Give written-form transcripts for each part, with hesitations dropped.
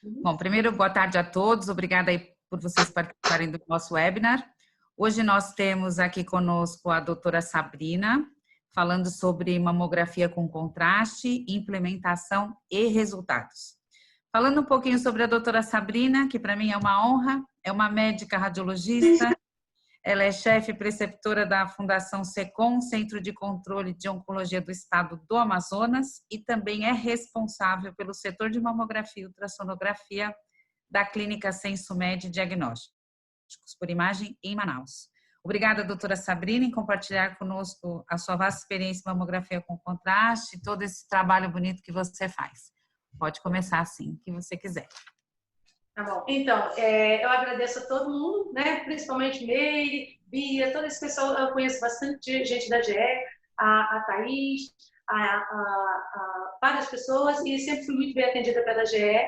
Bom, primeiro, boa tarde a todos. Obrigada aí por vocês participarem do nosso webinar. Hoje nós temos aqui conosco a doutora Sabrina, falando sobre mamografia com contraste, implementação e resultados. Falando um pouquinho sobre a doutora Sabrina, que para mim é uma honra, é uma médica radiologista, ela é chefe preceptora da Fundação SECOM, Centro de Controle de Oncologia do Estado do Amazonas, e também é responsável pelo setor de mamografia e ultrassonografia da Clínica Sensomed Diagnósticos por Imagem em Manaus. Obrigada, doutora Sabrina, em compartilhar conosco a sua vasta experiência em mamografia com contraste e todo esse trabalho bonito que você faz. Pode começar assim, que você quiser. Tá bom. Então, eu agradeço a todo mundo, né? Principalmente Meire, Bia, todo esse pessoal. Eu conheço bastante gente da GE, a Thaís, várias pessoas, e sempre fui muito bem atendida pela GE.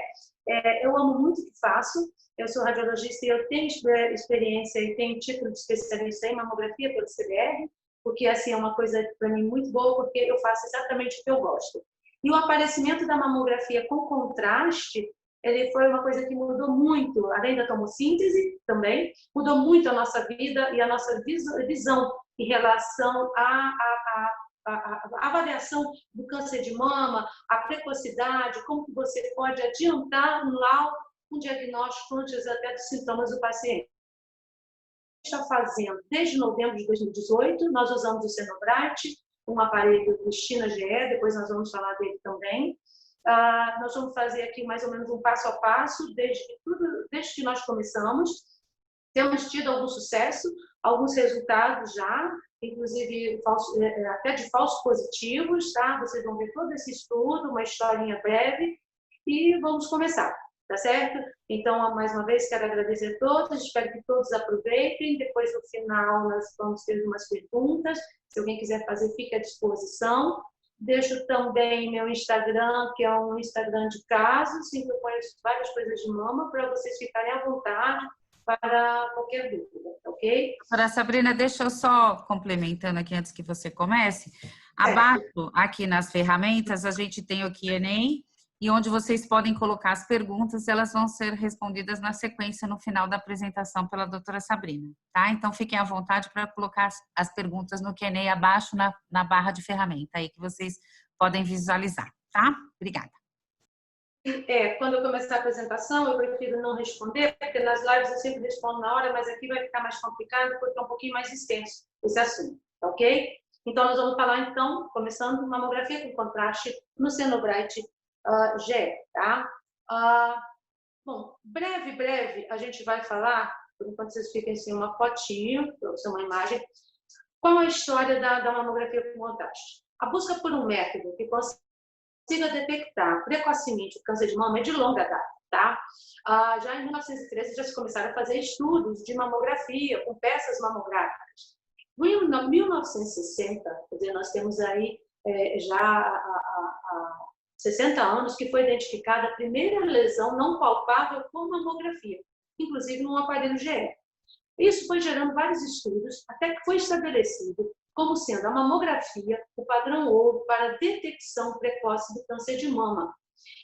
Eu amo muito o que faço. Eu sou radiologista e eu tenho experiência e tenho título de especialista em mamografia pelo CBR, porque assim é uma coisa para mim muito boa, porque eu faço exatamente o que eu gosto. E o aparecimento da mamografia com contraste, ele foi uma coisa que mudou muito, além da tomossíntese também, mudou muito a nossa vida e a nossa visão em relação à avaliação do câncer de mama, a precocidade, como que você pode adiantar um diagnóstico antes até dos sintomas do paciente. Está fazendo desde novembro de 2018, nós usamos o Cenobrite, um aparelho do China GE, depois nós vamos falar dele também. Nós vamos fazer aqui mais ou menos um passo a passo, desde que nós começamos. Temos tido algum sucesso, alguns resultados já, inclusive até de falsos positivos, tá? Vocês vão ver todo esse estudo, uma historinha breve, e vamos começar, tá certo? Então, mais uma vez, quero agradecer a todos, espero que todos aproveitem. Depois, no final, nós vamos ter umas perguntas. Se alguém quiser fazer, fique à disposição. Deixo também meu Instagram, que é um Instagram de casos, em que eu conheço várias coisas de mama, para vocês ficarem à vontade para qualquer dúvida, ok? Doutora Sabrina, deixa eu só complementando aqui antes que você comece. Abaixo, aqui nas ferramentas, a gente tem o Q&A, e onde vocês podem colocar as perguntas, elas vão ser respondidas na sequência no final da apresentação pela doutora Sabrina, tá? Então, fiquem à vontade para colocar as perguntas no Q&A abaixo na barra de ferramenta, aí que vocês podem visualizar, tá? Obrigada. Quando eu começar a apresentação, eu prefiro não responder, porque nas lives eu sempre respondo na hora, mas aqui vai ficar mais complicado, porque é um pouquinho mais extenso esse assunto, ok? Então, nós vamos falar, então, começando mamografia com contraste no Cenobrite GE, tá? Bom, breve, a gente vai falar, por enquanto vocês fiquem assim, uma fotinho, para ser uma imagem, qual a história da mamografia com contraste. A busca por um método que consiga detectar precocemente o câncer de mama é de longa data, tá? Já em 1913 já se começaram a fazer estudos de mamografia com peças mamográficas. Em 1960, quer dizer, nós temos aí já 60 anos que foi identificada a primeira lesão não palpável com mamografia, inclusive num aparelho GE. Isso foi gerando vários estudos, até que foi estabelecido como sendo a mamografia o padrão ouro para a detecção precoce do câncer de mama.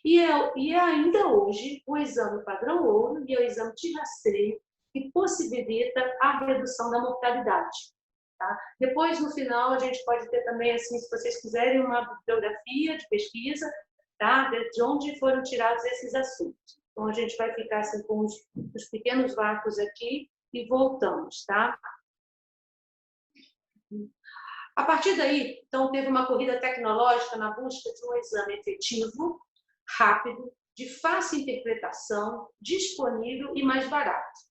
E é ainda hoje o exame padrão ouro e o exame de rastreio que possibilita a redução da mortalidade. Tá? Depois, no final, a gente pode ter também, assim, se vocês quiserem, uma bibliografia de pesquisa, tá? De onde foram tirados esses assuntos. Então, a gente vai ficar assim, com os pequenos vácuos aqui e voltamos, tá? A partir daí, então, teve uma corrida tecnológica na busca de um exame efetivo, rápido, de fácil interpretação, disponível e mais barato.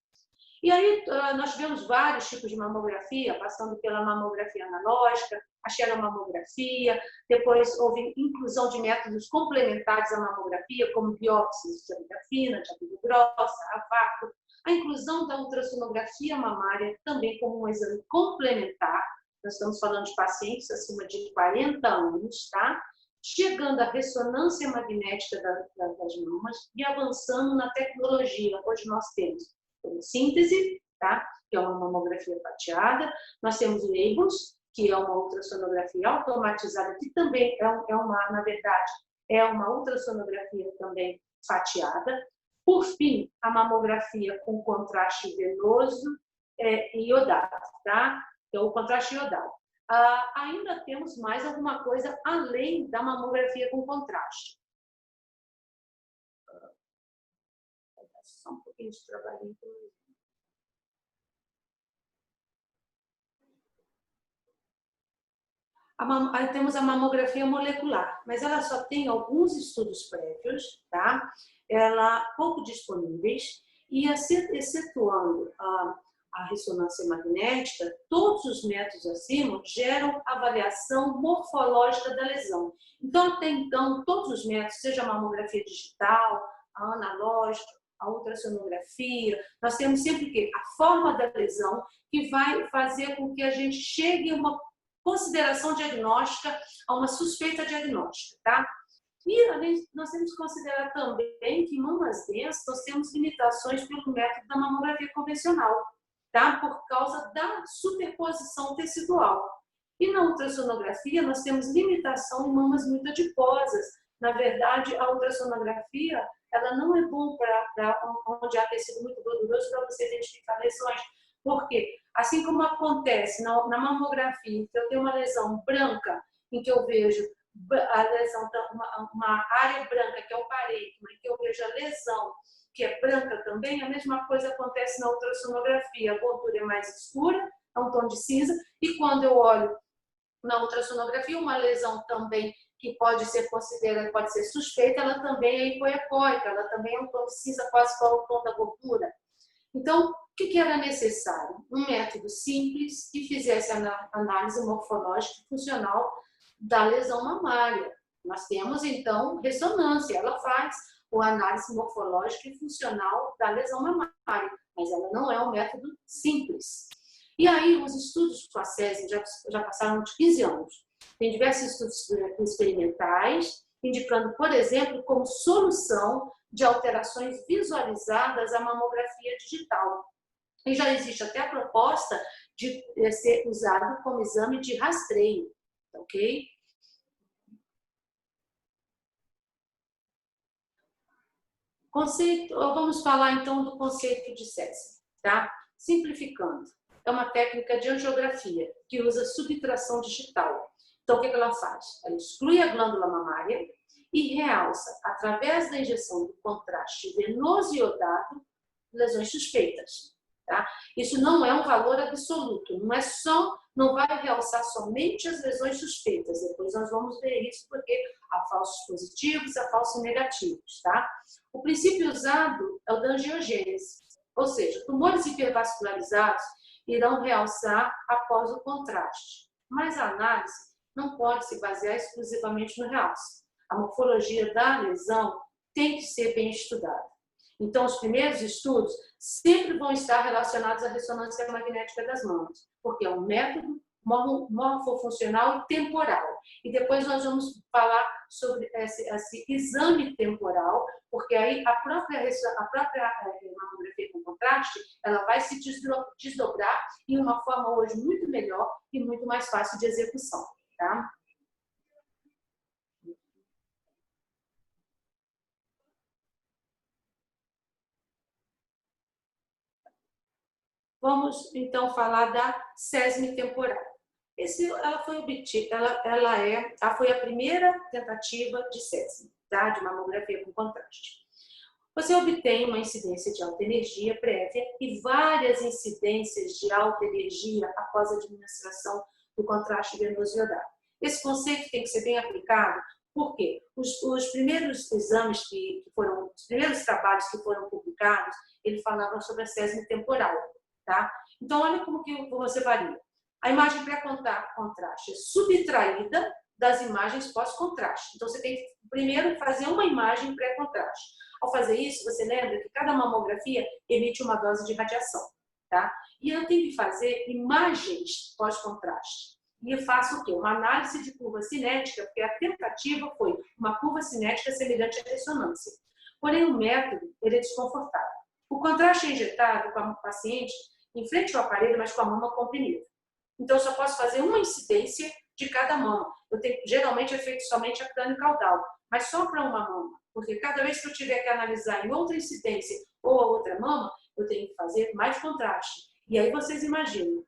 E aí, nós tivemos vários tipos de mamografia, passando pela mamografia analógica, a xeromamografia, depois houve inclusão de métodos complementares à mamografia, como biópsias de agulha fina, de agulha grossa, a vácuo, a inclusão da ultrassonografia mamária também como um exame complementar. Nós estamos falando de pacientes acima de 40 anos, tá? Chegando à ressonância magnética das mamas e avançando na tecnologia. Hoje nós temos síntese, tá? Que é uma mamografia fatiada. Nós temos labels, que é uma ultrassonografia automatizada, que também na verdade, é uma ultrassonografia também fatiada. Por fim, a mamografia com contraste venoso iodado, tá? Então, o contraste iodado. Ainda temos mais alguma coisa além da mamografia com contraste. Só um pouquinho de trabalhinho. Aí temos a mamografia molecular, mas ela só tem alguns estudos prévios, tá? Ela pouco disponíveis e excetuando a ressonância magnética, todos os métodos acima geram avaliação morfológica da lesão. Então, até então, todos os métodos, seja a mamografia digital, a analógica, a ultrassonografia, nós temos sempre que a forma da lesão que vai fazer com que a gente chegue a uma consideração diagnóstica, a uma suspeita diagnóstica, tá? E além, nós temos que considerar também que em mamas densas nós temos limitações pelo método da mamografia convencional, tá? Por causa da superposição tecidual. E na ultrassonografia nós temos limitação em mamas muito adiposas. Na verdade, a ultrassonografia ela não é bom para onde há tecido muito gorduroso para você identificar lesões. Por quê? Assim como acontece na mamografia, que eu tenho uma lesão branca, em que eu vejo a lesão, uma área branca, que é o parênquima, em que eu vejo a lesão, que é branca também, a mesma coisa acontece na ultrassonografia. A gordura é mais escura, é um tom de cinza, e quando eu olho na ultrassonografia, uma lesão também que pode ser considerada, pode ser suspeita, ela também é hipoecóica, ela também é um tom de cinza, quase qual o tom da gordura. Então, o que era necessário? Um método simples que fizesse a análise morfológica e funcional da lesão mamária. Nós temos, então, ressonância, ela faz a análise morfológica e funcional da lesão mamária, mas ela não é um método simples. E aí, os estudos com a SESM já passaram de 15 anos. Tem diversos estudos experimentais, indicando, por exemplo, como solução de alterações visualizadas à mamografia digital. E já existe até a proposta de ser usado como exame de rastreio, ok? Vamos falar então do conceito de SESM, tá? Simplificando, é uma técnica de angiografia que usa subtração digital. Então, o que ela faz? Ela exclui a glândula mamária e realça, através da injeção do contraste venoso iodado, lesões suspeitas. Tá? Isso não é um valor absoluto, não vai realçar somente as lesões suspeitas. Depois nós vamos ver isso, porque há falsos positivos, há falsos negativos. Tá? O princípio usado é o da angiogênese, ou seja, tumores hipervascularizados irão realçar após o contraste. Mas a análise não pode se basear exclusivamente no realce. A morfologia da lesão tem que ser bem estudada. Então, os primeiros estudos sempre vão estar relacionados à ressonância magnética das mamas, porque é um método morfofuncional e temporal. E depois nós vamos falar sobre esse exame temporal, porque aí a própria mamografia com contraste, ela vai se desdobrar em uma forma hoje muito melhor e muito mais fácil de execução. Tá? Vamos então falar da SESM temporal. Ela foi obtida, ela foi a primeira tentativa de SESM, tá? De mamografia com contraste. Você obtém uma incidência de alta energia prévia e várias incidências de alta energia após a administração do contraste venoso iodado. Esse conceito tem que ser bem aplicado, porque os primeiros exames os primeiros trabalhos que foram publicados, eles falavam sobre a SESM temporal, tá? Então, olha como que você varia. A imagem pré-contraste é subtraída das imagens pós-contraste. Então, você tem que primeiro fazer uma imagem pré-contraste. Ao fazer isso, você lembra que cada mamografia emite uma dose de radiação, tá? E eu tenho que fazer imagens pós-contraste. E eu faço o quê? Uma análise de curva cinética, porque a tentativa foi uma curva cinética semelhante à ressonância. Porém, o método ele é desconfortável. O contraste é injetado com a paciente em frente ao aparelho, mas com a mama comprimida. Então, eu só posso fazer uma incidência de cada mama. Geralmente é feito somente a crânio-caudal, mas só para uma mama, porque cada vez que eu tiver que analisar em outra incidência ou a outra mama, eu tenho que fazer mais contraste. E aí vocês imaginam,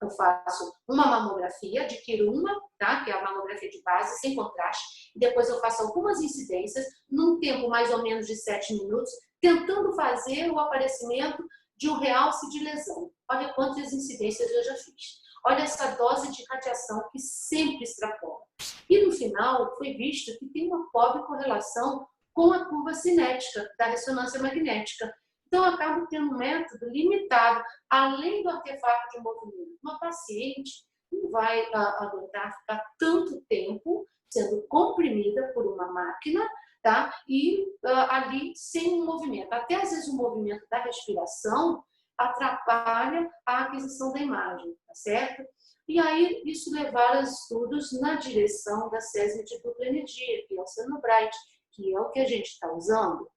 eu faço uma mamografia, adquiro uma, tá? Que é a mamografia de base, sem contraste, e depois eu faço algumas incidências, num tempo mais ou menos de 7 minutos, tentando fazer o aparecimento de um realce de lesão. Olha quantas incidências eu já fiz. Olha essa dose de radiação que sempre extrapola. E no final foi visto que tem uma pobre correlação com a curva cinética da ressonância magnética. Então, eu acabo tendo um método limitado, além do artefato de movimento. Uma paciente não vai aguentar ficar tanto tempo sendo comprimida por uma máquina, tá? E ali sem um movimento. Até às vezes o movimento da respiração atrapalha a aquisição da imagem, tá certo? E aí isso levaram estudos na direção da SESM de dupla energia, que é o Cenobrite, que é o que a gente está usando.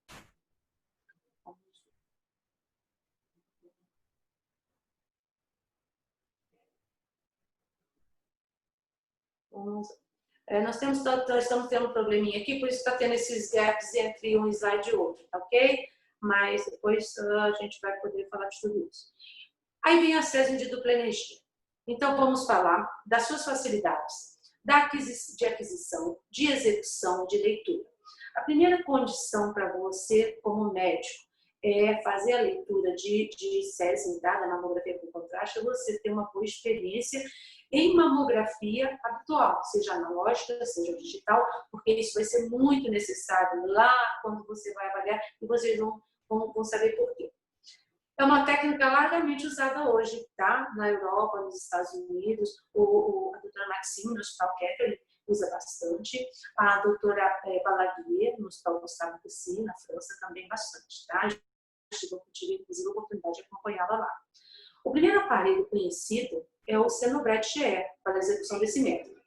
Nós estamos tendo um probleminha aqui, por isso está tendo esses gaps entre um slide e outro, tá ok? Mas depois a gente vai poder falar de tudo isso. Aí vem a SESM de dupla energia. Então vamos falar das suas facilidades, de aquisição, de execução, de leitura. A primeira condição para você, como médico, é fazer a leitura de SESM, tá? Da mamografia com contraste, é você ter uma boa experiência em mamografia habitual, seja analógica, seja digital, porque isso vai ser muito necessário lá quando você vai avaliar e vocês vão saber por quê. É uma técnica largamente usada hoje, tá? Na Europa, nos Estados Unidos, a doutora Maxime, no Hospital Keppel, usa bastante. A doutora Balaguier, no Hospital Gustave Roussy, na França, também bastante, tá? Eu tive, inclusive, a oportunidade de acompanhá-la lá. O primeiro aparelho conhecido é o Cenobrite GE, para a execução desse método.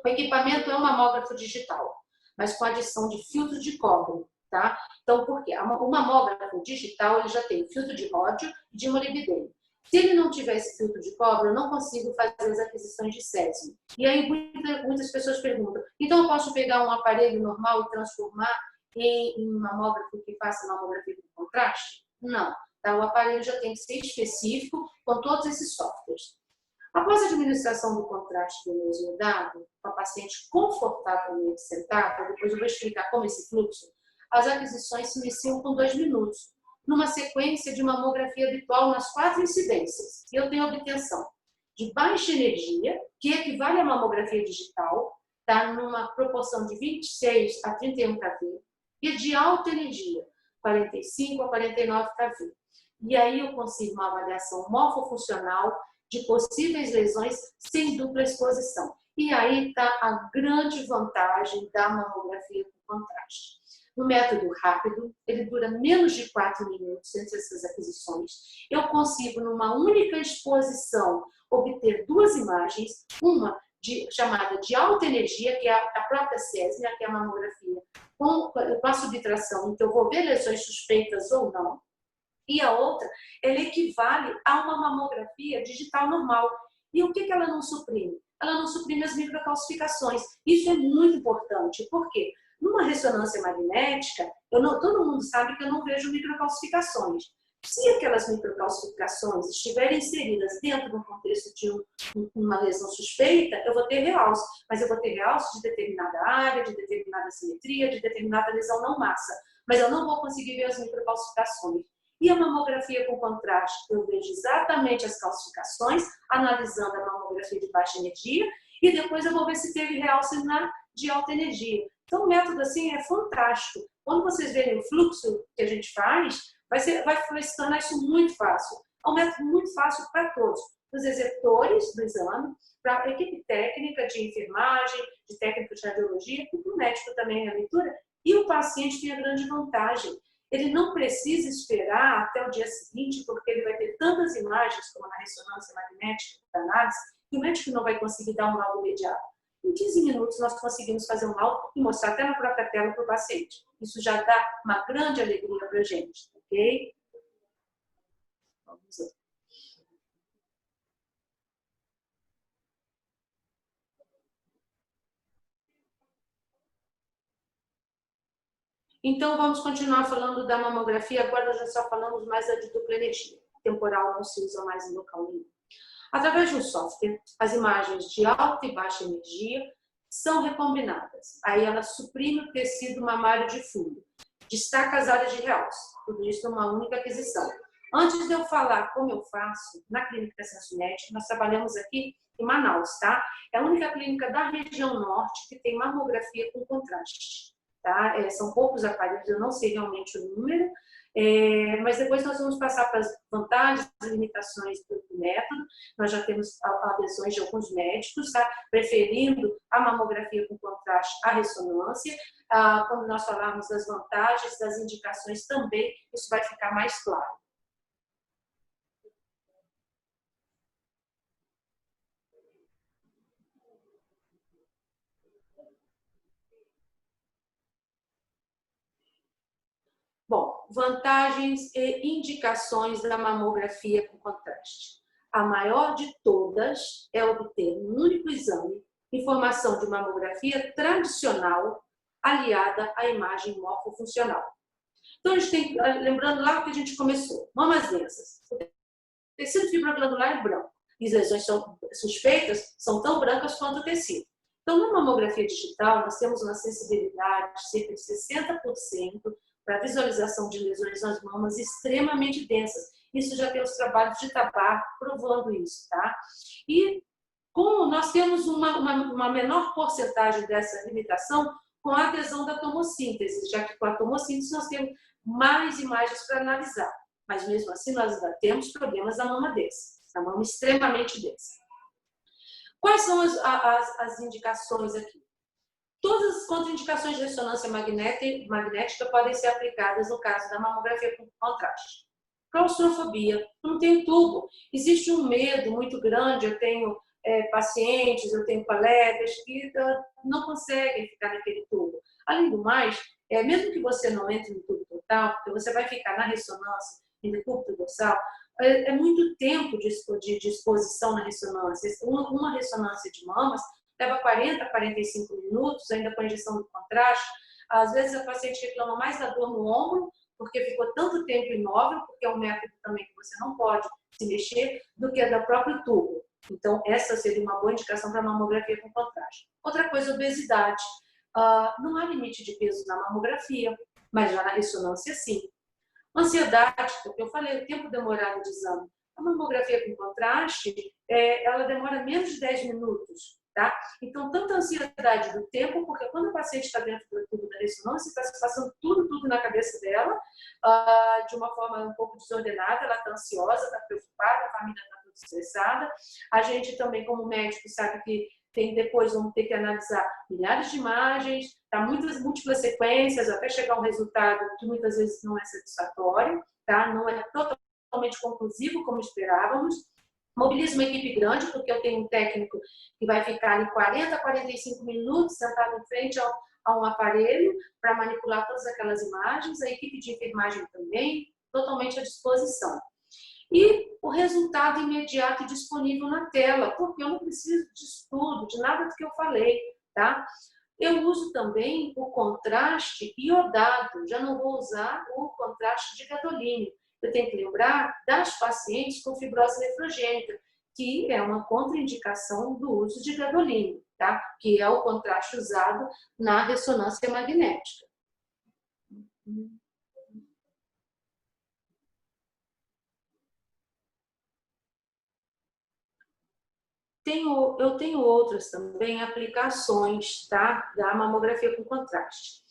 O equipamento é um mamógrafo digital, mas com adição de filtro de cobre, tá? Então, por quê? O mamógrafo digital ele já tem filtro de ródio e de molibdênio. Se ele não tiver esse filtro de cobre, eu não consigo fazer as aquisições de SESM. E aí muitas pessoas perguntam, então eu posso pegar um aparelho normal e transformar em um mamógrafo que faça mamografia com contraste? Não. Tá? O aparelho já tem que ser específico com todos esses softwares. Após a administração do contraste venoso dado, com a paciente confortavelmente sentada, depois eu vou explicar como esse fluxo, as aquisições se iniciam com 2 minutos, numa sequência de mamografia habitual nas 4 incidências. E eu tenho obtenção de baixa energia, que equivale à mamografia digital, tá? Numa proporção de 26 a 31 kV, e de alta energia, 45 a 49 kV. E aí eu consigo uma avaliação morfofuncional de possíveis lesões sem dupla exposição. E aí está a grande vantagem da mamografia com contraste. No método rápido, ele dura menos de 4 minutos entre essas aquisições. Eu consigo, numa única exposição, obter 2 imagens, uma chamada de alta energia, que é a própria SESM, que é a mamografia com a subtração, então eu vou ver lesões suspeitas ou não, e a outra, ela equivale a uma mamografia digital normal. E o que ela não suprime? Ela não suprime as microcalcificações. Isso é muito importante. Por quê? Numa ressonância magnética, todo mundo sabe que eu não vejo microcalcificações. Se aquelas microcalcificações estiverem inseridas dentro do contexto de uma lesão suspeita, eu vou ter realce. Mas eu vou ter realce de determinada área, de determinada simetria, de determinada lesão não massa. Mas eu não vou conseguir ver as microcalcificações. E a mamografia com contraste, eu vejo exatamente as calcificações, analisando a mamografia de baixa energia, e depois eu vou ver se teve realce de alta energia. Então, o método assim é fantástico. Quando vocês verem o fluxo que a gente faz, vai se tornar isso muito fácil. É um método muito fácil para todos. Para os executores do exame, para a equipe técnica de enfermagem, de técnico de radiologia, e para o médico também a leitura. E o paciente tem a grande vantagem. Ele não precisa esperar até o dia seguinte, porque ele vai ter tantas imagens, como na ressonância magnética da análise, que o médico não vai conseguir dar um laudo imediato. Em 15 minutos, nós conseguimos fazer um laudo e mostrar até na própria tela para o paciente. Isso já dá uma grande alegria para a gente, ok? Vamos ver. Então, vamos continuar falando da mamografia. Agora nós já só falamos mais da de dupla energia. Temporal não se usa mais em local nenhum. Através de um software, as imagens de alta e baixa energia são recombinadas. Aí ela suprime o tecido mamário de fundo, destaca as áreas de realce. Tudo isso numa única aquisição. Antes de eu falar como eu faço, na clínica Sensomed, nós trabalhamos aqui em Manaus, tá? É a única clínica da região norte que tem mamografia com contraste, tá? São poucos aparelhos, eu não sei realmente o número, mas depois nós vamos passar para as vantagens e limitações do método. Nós já temos adesões de alguns médicos, tá? Preferindo a mamografia com contraste à ressonância. Quando nós falarmos das vantagens, das indicações também, isso vai ficar mais claro. Bom, vantagens e indicações da mamografia com contraste. A maior de todas é obter num único exame informação de mamografia tradicional aliada à imagem morfofuncional. Então, a gente tem, lembrando lá que a gente começou, mamas densas. O tecido fibroglandular é branco e as lesões são suspeitas, são tão brancas quanto o tecido. Então, na mamografia digital, nós temos uma sensibilidade de cerca de 60% para visualização de lesões nas mamas extremamente densas. Isso já tem os trabalhos de tabaco provando isso, tá? E como nós temos uma menor porcentagem dessa limitação com a adesão da tomossíntese, já que com a tomossíntese nós temos mais imagens para analisar. Mas mesmo assim nós ainda temos problemas da mama densa, da mama extremamente densa. Quais são as indicações aqui? Todas as contraindicações de ressonância magnética podem ser aplicadas no caso da mamografia com contraste. Claustrofobia, não tem tubo. Existe um medo muito grande, eu tenho pacientes, eu tenho colegas que não conseguem ficar naquele tubo. Além do mais, mesmo que você não entre no tubo total, porque você vai ficar na ressonância e no decúbito dorsal, é muito tempo de exposição na ressonância. Uma ressonância de mamas leva 40 a 45 minutos, ainda com a injeção do contraste. Às vezes a paciente reclama mais da dor no ombro, porque ficou tanto tempo imóvel, porque é um método também que você não pode se mexer, do que a do próprio tubo. Então, essa seria uma boa indicação para mamografia com contraste. Outra coisa, obesidade. Não há limite de peso na mamografia, mas já na ressonância, sim. Ansiedade, porque eu falei, o tempo demorado de exame. A mamografia com contraste, ela demora menos de 10 minutos. Tá? Então, tanta ansiedade do tempo, porque quando o paciente está dentro do tubo da ressonância, está se passando tudo na cabeça dela, de uma forma um pouco desordenada, ela está ansiosa, está preocupada, a família está toda estressada. A gente também, como médico, sabe que depois vamos ter que analisar milhares de imagens, tá? Muitas múltiplas sequências, até chegar a um resultado que muitas vezes não é satisfatório, tá? Não é totalmente conclusivo como esperávamos. Mobilizo uma equipe grande, porque eu tenho um técnico que vai ficar em 40 a 45 minutos sentado em frente a um aparelho para manipular todas aquelas imagens, a equipe de enfermagem também, totalmente à disposição. E o resultado imediato e disponível na tela, porque eu não preciso de estudo, de nada do que eu falei, tá? Eu uso também o contraste iodado, já não vou usar o contraste de gadolínio. Eu tenho que lembrar das pacientes com fibrose nefrogênica, que é uma contraindicação do uso de gadolínio, tá? Que é o contraste usado na ressonância magnética. Eu tenho outras também aplicações, tá? Da mamografia com contraste.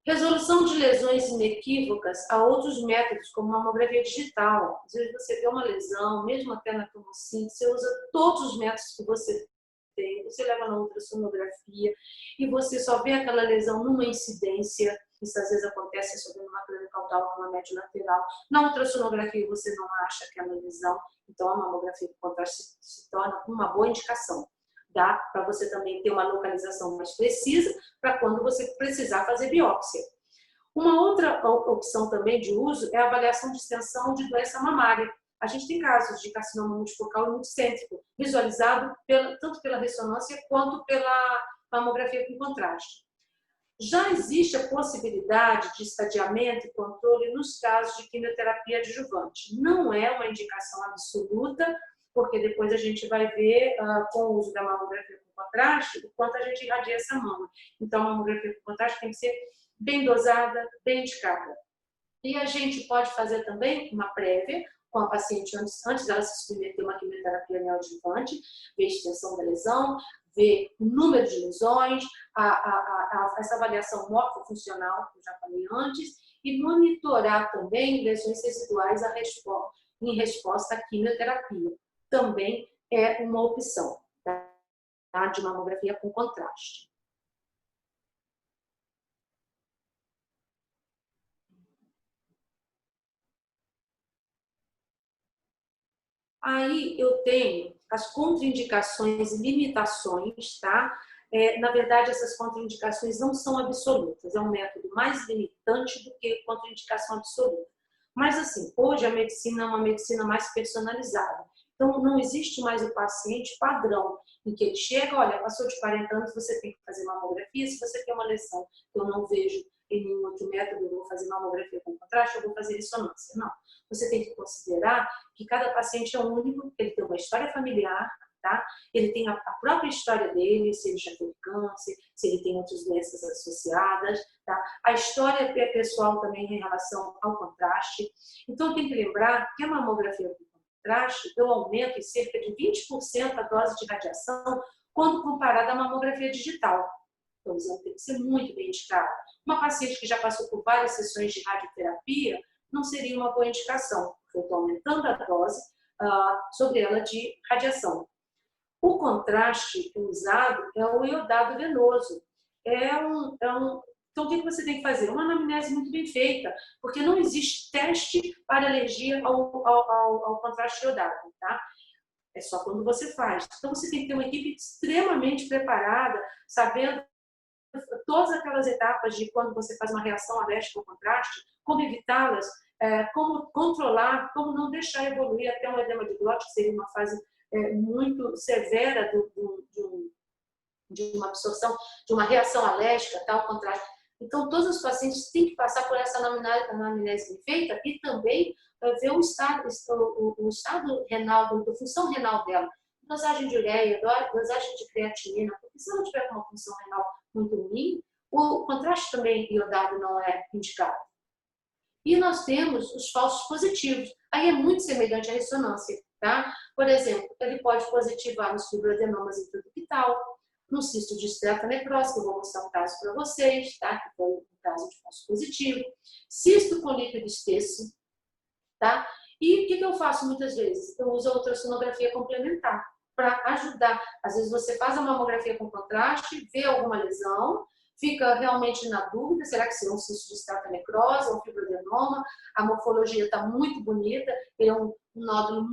Resolução de lesões inequívocas a outros métodos, como mamografia digital. Às vezes você vê uma lesão, mesmo até na tomossíntese, você usa todos os métodos que você tem, você leva na ultrassonografia e você só vê aquela lesão numa incidência. Isso às vezes acontece só vendo uma crânio caudal, uma médio lateral. Na ultrassonografia você não acha aquela lesão, então a mamografia com contraste se torna uma boa indicação. Dá para você também ter uma localização mais precisa para quando você precisar fazer biópsia. Uma outra opção também de uso é a avaliação de extensão de doença mamária. A gente tem casos de carcinoma multifocal e multicêntrico, visualizado tanto pela ressonância quanto pela mamografia com contraste. Já existe a possibilidade de estadiamento e controle nos casos de quimioterapia adjuvante. Não é uma indicação absoluta, porque depois a gente vai ver, com o uso da mamografia com contraste, o quanto a gente irradia essa mama. Então, a mamografia com contraste tem que ser bem dosada, bem indicada. E a gente pode fazer também uma prévia com a paciente antes dela se submeter a uma quimioterapia neoadjuvante, ver a extensão da lesão, ver o número de lesões, essa avaliação morfofuncional que eu já falei antes, e monitorar também lesões residuais em resposta à quimioterapia. Também é uma opção, tá? De mamografia com contraste. Aí eu tenho as contraindicações e limitações, tá? Na verdade, essas contraindicações não são absolutas, é um método mais limitante do que contraindicação absoluta. Mas, assim, hoje a medicina é uma medicina mais personalizada. Então, não existe mais o paciente padrão, em que ele chega, olha, passou de 40 anos, você tem que fazer mamografia, se você tem uma lesão que eu não vejo em nenhum outro método, eu vou fazer mamografia com contraste, eu vou fazer ressonância. Não. Você tem que considerar que cada paciente é único, ele tem uma história familiar, tá? Ele tem a própria história dele, se ele já teve câncer, se ele tem outras doenças associadas, tá? A história pessoal também em relação ao contraste. Então, tem que lembrar que a mamografia com contraste, eu aumento em cerca de 20% a dose de radiação quando comparada à mamografia digital. Então, o exame tem que ser muito bem indicado. Uma paciente que já passou por várias sessões de radioterapia não seria uma boa indicação, porque eu estou aumentando a dose sobre ela de radiação. O contraste usado é o iodado venoso. Então, o que você tem que fazer? Uma anamnese muito bem feita, porque não existe teste para alergia ao contraste iodado, tá? É só quando você faz. Então, você tem que ter uma equipe extremamente preparada, sabendo todas aquelas etapas de quando você faz uma reação alérgica ao contraste, como evitá-las, como controlar, como não deixar evoluir até um edema de glote, que seria uma fase muito severa de uma absorção, de uma reação alérgica, tal contraste. Então, todos os pacientes têm que passar por essa anamnese bem feita e também ver o estado renal, a função renal dela. Dosagem de ureia, dosagem de creatinina, porque se ela tiver uma função renal muito ruim, o contraste também iodado não é indicado. E nós temos os falsos positivos. Aí é muito semelhante à ressonância, tá? Por exemplo, ele pode positivar nos fibroadenomas intraductal, no cisto de esteatocnecrose, que eu vou mostrar um caso para vocês, tá? Que foi um caso de falso positivo. Cisto com líquido espesso, tá? E o que eu faço muitas vezes? Eu uso a ultrassonografia complementar para ajudar. Às vezes você faz a mamografia com contraste, vê alguma lesão, fica realmente na dúvida, será que será um cisto de esteatocnecrose ou um fibroadenoma? A morfologia está muito bonita, ele é um nódulo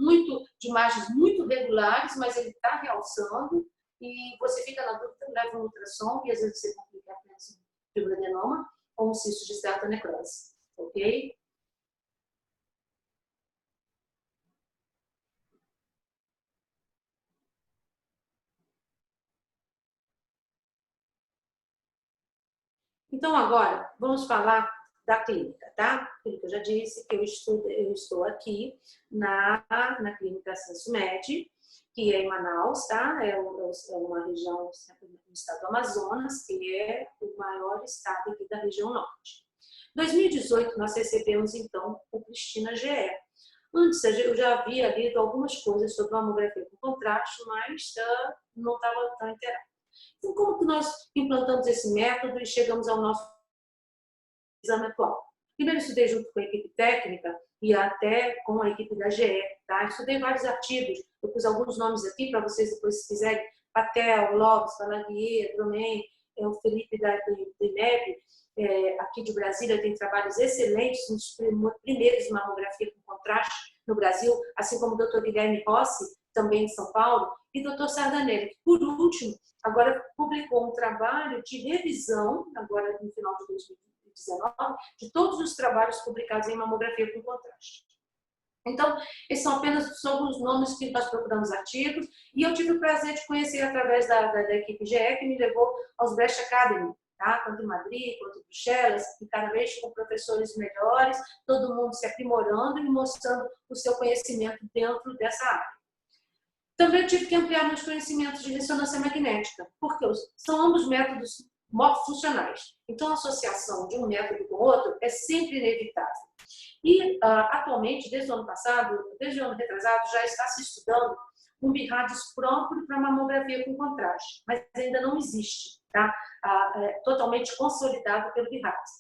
de margens muito regulares, mas ele está realçando, e você fica na dúvida, leva um ultrassom, e às vezes você complica apenas um fibroadenoma ou um cisto de esteatocnecrose, ok? Então, agora, vamos falar da clínica, tá? Como eu já disse, que eu estou aqui na clínica SensoMed, que é em Manaus, tá? É uma região do estado do Amazonas, que é o maior estado aqui da região norte. Em 2018, nós recebemos, então, o Cristina GE. Antes, eu já havia lido algumas coisas sobre mamografia com contraste, mas não estava tão inteirada. Então, como que nós implantamos esse método e chegamos ao nosso exame atual? Primeiro, estudei junto com a equipe técnica e até com a equipe da GE, tá? Estudei vários artigos, eu pus alguns nomes aqui para vocês depois, se quiserem, Patel, Lopes, Balaguier, Dromen, o Felipe da IMEB, aqui de Brasília, tem trabalhos excelentes nos primeiros de mamografia com contraste no Brasil, assim como o Dr. Guilherme Rossi, também de São Paulo, e Dr. Sardanelli, que, por último, agora publicou um trabalho de revisão, agora no final de 2019, de todos os trabalhos publicados em mamografia com contraste. Então, esses são apenas alguns nomes que nós procuramos artigos, e eu tive o prazer de conhecer através da equipe GE, que me levou aos Breast Academy, tá? Tanto em Madrid quanto em Bruxelas, e cada vez com professores melhores, todo mundo se aprimorando e mostrando o seu conhecimento dentro dessa área. Também eu tive que ampliar meus conhecimentos de ressonância magnética, porque são ambos métodos morfofuncionais. Então, a associação de um método com o outro é sempre inevitável. E, atualmente, desde o ano passado, desde o ano retrasado, já está se estudando um BIRADS próprio para mamografia com contraste, mas ainda não existe, tá? Totalmente consolidado pelo BIRADS.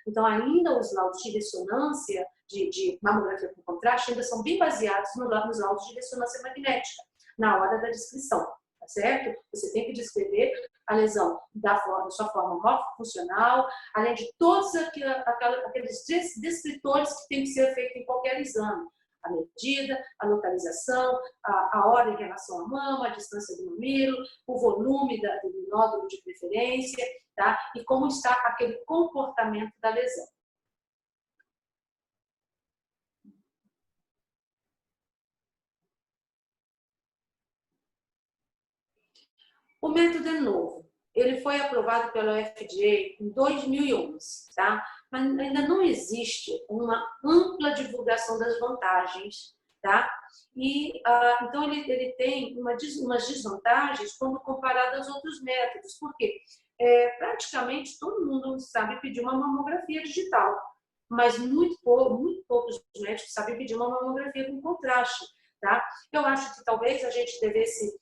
Então, ainda os laudos de ressonância de mamografia com contraste ainda são bem baseados nos laudos de ressonância magnética, na hora da descrição, tá certo? Você tem que descrever a lesão da sua forma morfofuncional, além de todos aqueles descritores que tem que ser feito em qualquer exame. A medida, a localização, a hora em relação à mama, a distância do mamilo, o volume do nódulo de preferência, tá? E como está aquele comportamento da lesão. O método é novo. Ele foi aprovado pela FDA em 2011, tá? Mas ainda não existe uma ampla divulgação das vantagens, tá? E, então, ele tem umas desvantagens quando comparado aos outros métodos. Por quê? Praticamente todo mundo sabe pedir uma mamografia digital, mas muito poucos médicos sabem pedir uma mamografia com contraste, tá? Eu acho que talvez a gente devesse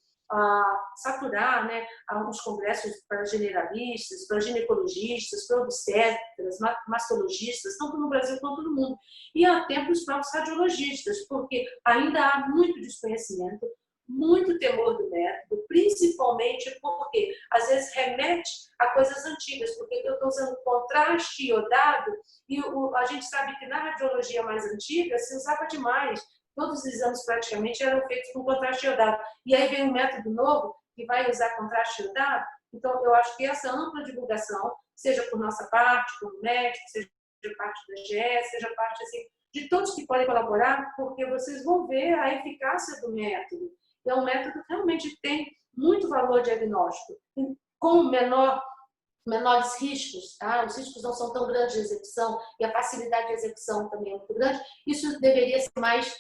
saturar, né, alguns congressos para generalistas, para ginecologistas, para obstetras, mastologistas, tanto no Brasil quanto no mundo, e até para os próprios radiologistas, porque ainda há muito desconhecimento, muito temor do método, principalmente porque às vezes remete a coisas antigas, porque eu estou usando contraste iodado e a gente sabe que na radiologia mais antiga se usava demais. Todos os exames praticamente eram feitos com contraste iodado. E aí vem um método novo que vai usar contraste iodado. Então, eu acho que essa ampla divulgação, seja por nossa parte, como médico, seja parte da GE, seja parte assim, de todos que podem colaborar, porque vocês vão ver a eficácia do método. É um método que realmente tem muito valor diagnóstico, com menores riscos, tá? Os riscos não são tão grandes de execução e a facilidade de execução também é muito grande. Isso deveria ser mais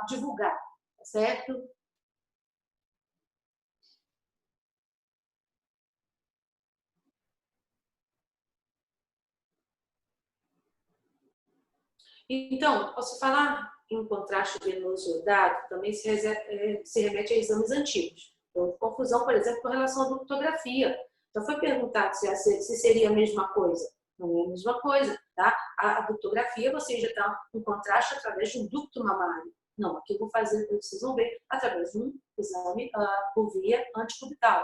divulgar, tá certo? Então, posso falar em contraste venoso iodado, também se remete a exames antigos. Então, confusão, por exemplo, com relação à ductografia. Já foi perguntado se seria a mesma coisa. Não é a mesma coisa, tá? A ductografia você injetar um contraste através de um ducto mamário. Não, aqui eu vou fazer, vocês vão ver, através de um exame por via anticubital.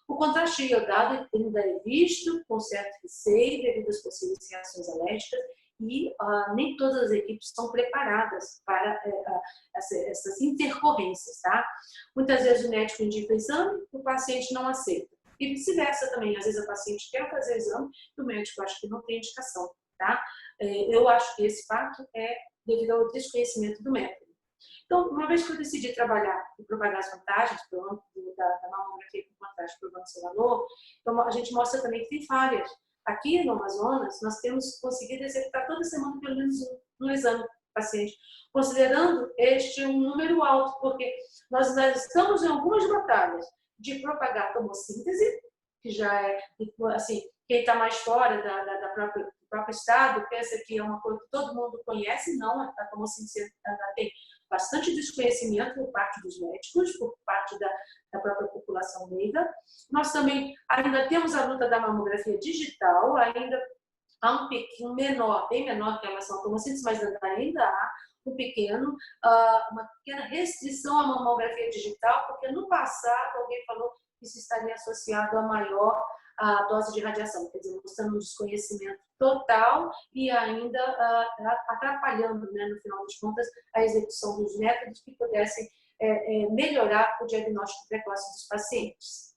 O contraste iodado ainda é visto com certo receio devido às possíveis reações alérgicas e nem todas as equipes estão preparadas para essas intercorrências, tá? Muitas vezes o médico indica o exame, o paciente não aceita. E vice-versa também, às vezes a paciente quer fazer o exame e o médico acha que não tem indicação, tá? Eu acho que esse fato é devido ao desconhecimento do método. Então, uma vez que eu decidi trabalhar e propagar as vantagens da mamografia com contraste provando seu valor, então a gente mostra também que tem falhas. Aqui no Amazonas, nós temos conseguido executar toda semana pelo menos um exame do paciente, considerando este um número alto, porque nós estamos em algumas batalhas de propagar a tomossíntese, que já é, assim, quem está mais fora do próprio estado pensa que é uma coisa que todo mundo conhece, não, a tomossíntese tem bastante desconhecimento por parte dos médicos, por parte da própria população leiga. Nós também ainda temos a luta da mamografia digital, ainda há um pequeno menor, bem menor que a relação à tomossíntese, mas ainda há uma pequena restrição à mamografia digital, porque no passado alguém falou que isso estaria associado a maior dose de radiação, quer dizer, mostrando um desconhecimento total e ainda atrapalhando, né, no final das contas, a execução dos métodos que pudessem melhorar o diagnóstico precoce dos pacientes.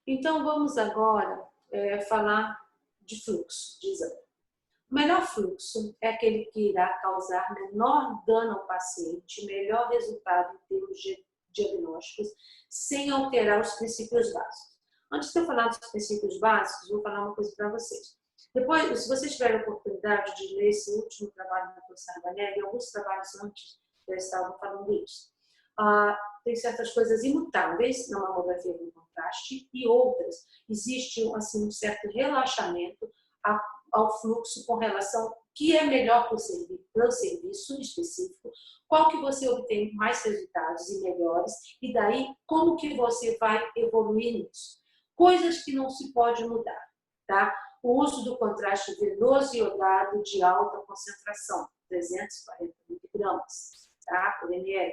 Então, vamos agora falar de fluxo de exame. O melhor fluxo é aquele que irá causar menor dano ao paciente, melhor resultado em termos diagnósticos, sem alterar os princípios básicos. Antes de eu falar dos princípios básicos, vou falar uma coisa para vocês. Depois, se vocês tiverem a oportunidade de ler esse último trabalho do Dr. Sarbanelli, alguns trabalhos antes já estavam falando isso. Tem certas coisas imutáveis na mamografia com contraste e outras. Existe assim, um certo relaxamento ao fluxo com relação ao que é melhor para o serviço específico, qual que você obtém mais resultados e melhores, e daí como que você vai evoluir nisso. Coisas que não se pode mudar, tá? O uso do contraste venoso iodado de alta concentração, 340 miligramas, tá? Por ml.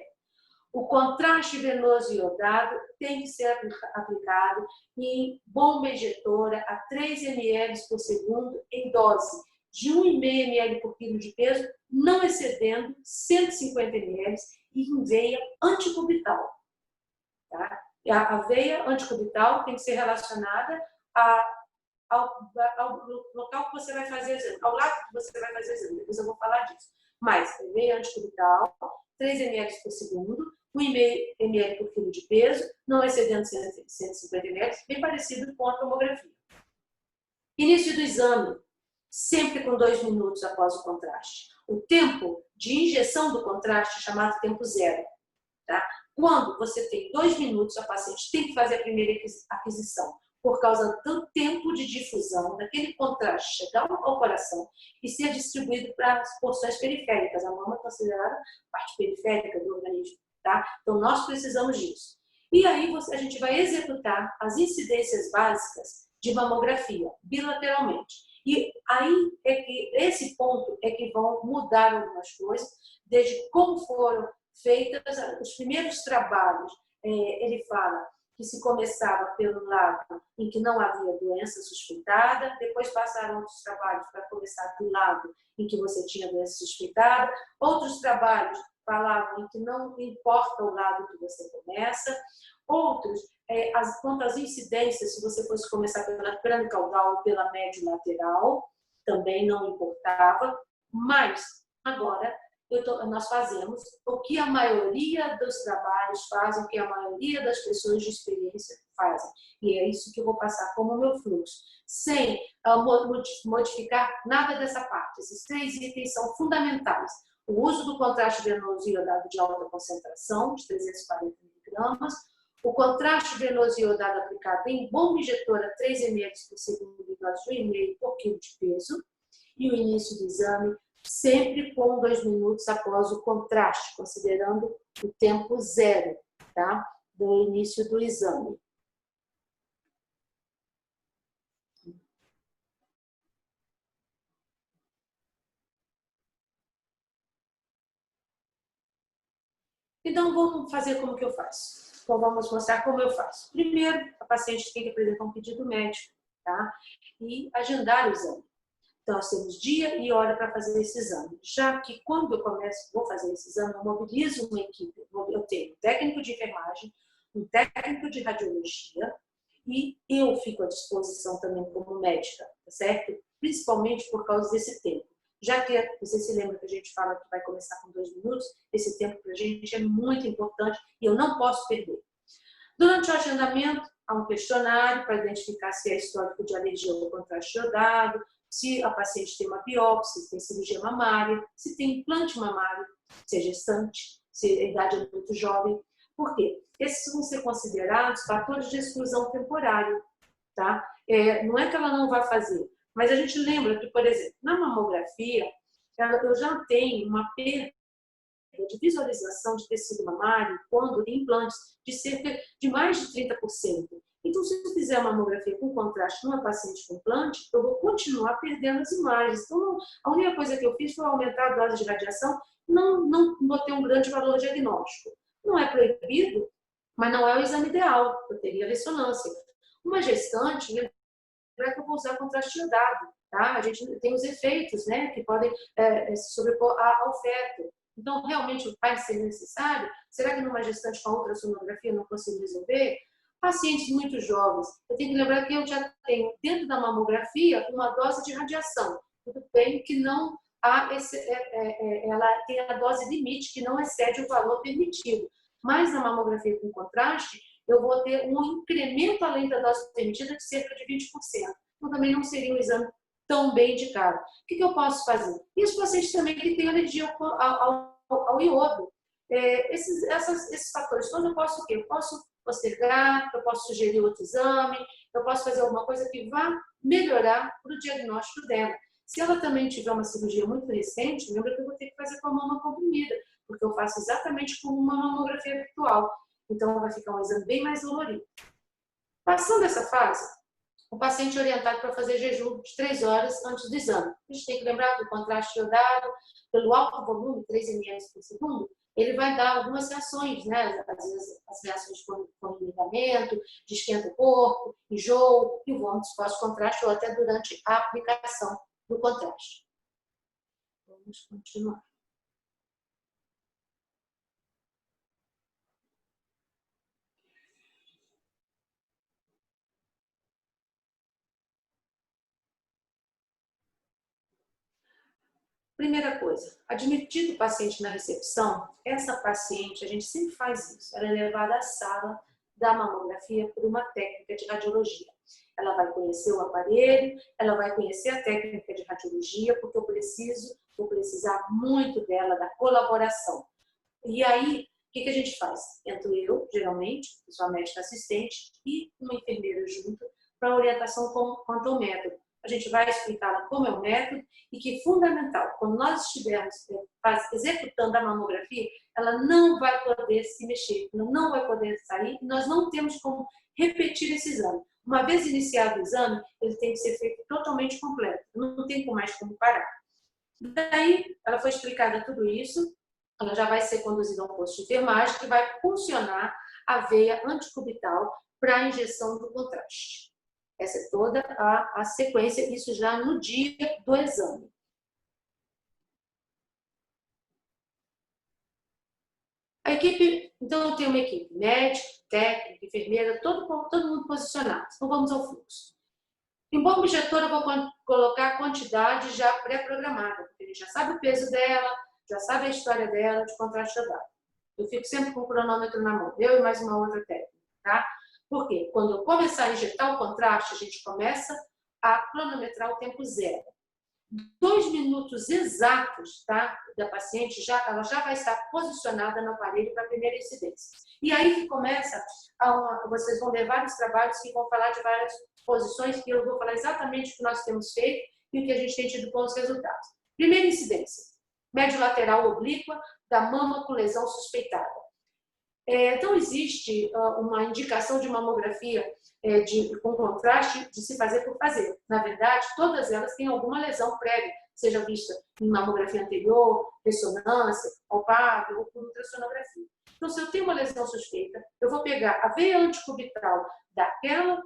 O contraste venoso iodado tem que ser aplicado em bomba injetora a 3 ml por segundo em dose de 1,5 ml por quilo de peso, não excedendo 150 ml e em veia anticubital. Tá? A veia anticubital tem que ser relacionada ao local que você vai fazer exame, ao lado que você vai fazer exame, depois eu vou falar disso. Mas veia anticubital, 3 ml por segundo, 1,5 ml por quilo de peso, não excedendo 150 ml, bem parecido com a tomografia. Início do exame, sempre com 2 minutos após o contraste. O tempo de injeção do contraste é chamado tempo zero. Tá? Quando você tem 2 minutos, a paciente tem que fazer a primeira aquisição, por causa do tempo de difusão daquele contraste chegar ao coração e ser distribuído para as porções periféricas. A mama é considerada parte periférica do organismo. Tá? Então, nós precisamos disso. E aí, a gente vai executar as incidências básicas de mamografia, bilateralmente. E aí, esse ponto é que vão mudar algumas coisas, desde como foram feitas os primeiros trabalhos. Ele fala que se começava pelo lado em que não havia doença suspeitada, depois passaram outros trabalhos para começar do lado em que você tinha doença suspeitada, outros trabalhos falavam em que não importa o lado que você começa, outros, quanto às incidências, se você fosse começar pela crânio-caudal ou pela médio-lateral, também não importava, mas agora nós fazemos o que a maioria dos trabalhos fazem, o que a maioria das pessoas de experiência fazem. E é isso que eu vou passar como meu fluxo, sem modificar nada dessa parte. Esses 3 itens são fundamentais. O uso do contraste venoso iodado de alta concentração, de 340 miligramas, o contraste venoso iodado aplicado em bomba injetora 3 ml por segundo de dose de 1,5 por quilo de peso, e o início do exame sempre com 2 minutos após o contraste, considerando o tempo zero, tá? Do início do exame. Então, vamos fazer como que eu faço. Então, vamos mostrar como eu faço. Primeiro, a paciente tem que apresentar um pedido médico, tá? E agendar o exame. Então, nós temos dia e hora para fazer esse exame. Já que quando eu vou fazer esse exame, eu mobilizo uma equipe. Eu tenho um técnico de enfermagem, um técnico de radiologia e eu fico à disposição também como médica, tá certo? Principalmente por causa desse tempo. Já que você se lembra que a gente fala que vai começar com 2 minutos, esse tempo para a gente é muito importante e eu não posso perder. Durante o agendamento, há um questionário para identificar se é histórico de alergia ao contraste iodado, se a paciente tem uma biópsia, se tem cirurgia mamária, se tem implante mamário, se é gestante, se a idade é muito jovem. Por quê? Esses vão ser considerados fatores de exclusão temporária. Tá? Não é que ela não vai fazer, mas a gente lembra que, por exemplo, na mamografia, eu já tenho uma perda de visualização de tecido mamário quando tem implantes de cerca de mais de 30%. Então, se eu fizer uma mamografia com contraste numa paciente com implante, eu vou continuar perdendo as imagens. Então, a única coisa que eu fiz foi aumentar a dose de radiação, não botei um grande valor diagnóstico. Não é proibido, mas não é o exame ideal, eu teria ressonância. Uma gestante, lembra que eu vou usar contraste iodado, tá? A gente tem os efeitos, né, que podem se sobrepor ao feto. Então, realmente vai ser necessário? Será que numa gestante com a ultrassonografia eu não consigo resolver? Pacientes muito jovens, eu tenho que lembrar que eu já tenho dentro da mamografia uma dose de radiação. Tudo bem que não há ela tem a dose limite, que não excede o valor permitido. Mas na mamografia com contraste, eu vou ter um incremento além da dose permitida de cerca de 20%. Então também não seria um exame tão bem indicado. O que eu posso fazer? E os pacientes também que têm alergia ao iodo. Esses fatores todos eu posso o quê? Eu posso postergar, eu posso sugerir outro exame, eu posso fazer alguma coisa que vá melhorar para o diagnóstico dela. Se ela também tiver uma cirurgia muito recente, lembra que eu vou ter que fazer com a mama comprimida, porque eu faço exatamente como uma mamografia virtual. Então vai ficar um exame bem mais dolorido. Passando essa fase, o paciente é orientado para fazer jejum de 3 horas antes do exame. A gente tem que lembrar que o contraste iodado, pelo alto volume, 3 ml por segundo, ele vai dar algumas reações, né? Às vezes as reações de formigamento, de esquenta o corpo, enjoo e vômitos pós-contraste ou até durante a aplicação do contraste. Vamos continuar. Primeira coisa, admitido o paciente na recepção, essa paciente, a gente sempre faz isso, ela é levada à sala da mamografia por uma técnica de radiologia. Ela vai conhecer o aparelho, ela vai conhecer a técnica de radiologia, porque vou precisar muito dela, da colaboração. E aí, o que a gente faz? Entro eu, geralmente, sou a médica assistente, e uma enfermeira junto, para orientação quanto ao método. A gente vai explicar como é o método e que é fundamental, quando nós estivermos executando a mamografia, ela não vai poder se mexer, ela não vai poder sair, e nós não temos como repetir esse exame. Uma vez iniciado o exame, ele tem que ser feito totalmente completo, não tem mais como parar. Daí, ela foi explicada tudo isso, ela já vai ser conduzida a um posto de enfermagem que vai funcionar a veia anticubital para a injeção do contraste. Essa é toda a sequência, isso já no dia do exame. A equipe, então eu tenho uma equipe médica, técnica, enfermeira, todo mundo posicionado. Então vamos ao fluxo. Em bomba injetora eu vou colocar a quantidade já pré-programada, porque a gente já sabe o peso dela, já sabe a história dela de contraste iodado. Eu fico sempre com o cronômetro na mão, eu e mais uma outra técnica, tá? Porque quando eu começar a injetar o contraste, a gente começa a cronometrar o tempo zero. 2 minutos exatos, tá, da paciente, ela já vai estar posicionada no aparelho para a primeira incidência. E aí que começa, vocês vão ver vários trabalhos que vão falar de várias posições, que eu vou falar exatamente o que nós temos feito e o que a gente tem tido bons resultados. Primeira incidência, médio lateral oblíqua da mama com lesão suspeitada. Então, existe uma indicação de mamografia com contraste de se fazer por fazer. Na verdade, todas elas têm alguma lesão prévia, seja vista em mamografia anterior, ressonância, palpável ou por ultrassonografia. Então, se eu tenho uma lesão suspeita, eu vou pegar a veia anticubital daquele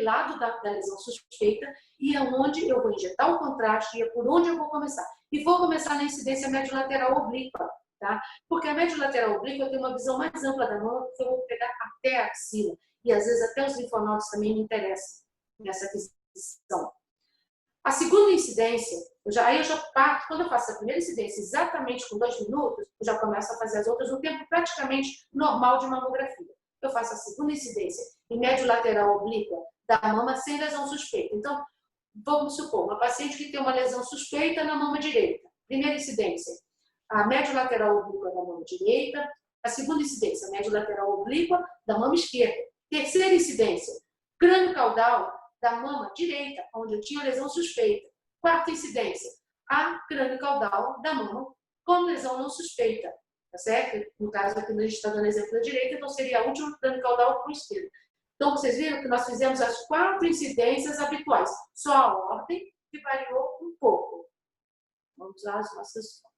lado da lesão suspeita e é onde eu vou injetar o contraste e é por onde eu vou começar. E vou começar na incidência médio-lateral oblíqua. Tá? Porque a médio-lateral oblíqua eu tenho uma visão mais ampla da mama, porque eu vou pegar até a axila. E às vezes até os linfonodos também me interessam nessa aquisição. A segunda incidência, aí eu já parto, quando eu faço a primeira incidência exatamente com 2 minutos, eu já começo a fazer as outras no tempo praticamente normal de mamografia. Eu faço a segunda incidência em médio-lateral oblíqua da mama sem lesão suspeita. Então, vamos supor, uma paciente que tem uma lesão suspeita na mama direita. Primeira incidência, a médio-lateral oblíqua da mama direita. A segunda incidência, a médio-lateral oblíqua da mama esquerda. Terceira incidência, crânio caudal da mama direita, onde eu tinha lesão suspeita. Quarta incidência, a crânio caudal da mama com lesão não suspeita. Tá certo? No caso aqui, a gente está dando exemplo da direita, então seria a última crânio caudal com a esquerda. Então, vocês viram que nós fizemos as 4 incidências habituais. Só a ordem que variou um pouco. Vamos usar as nossas fotos.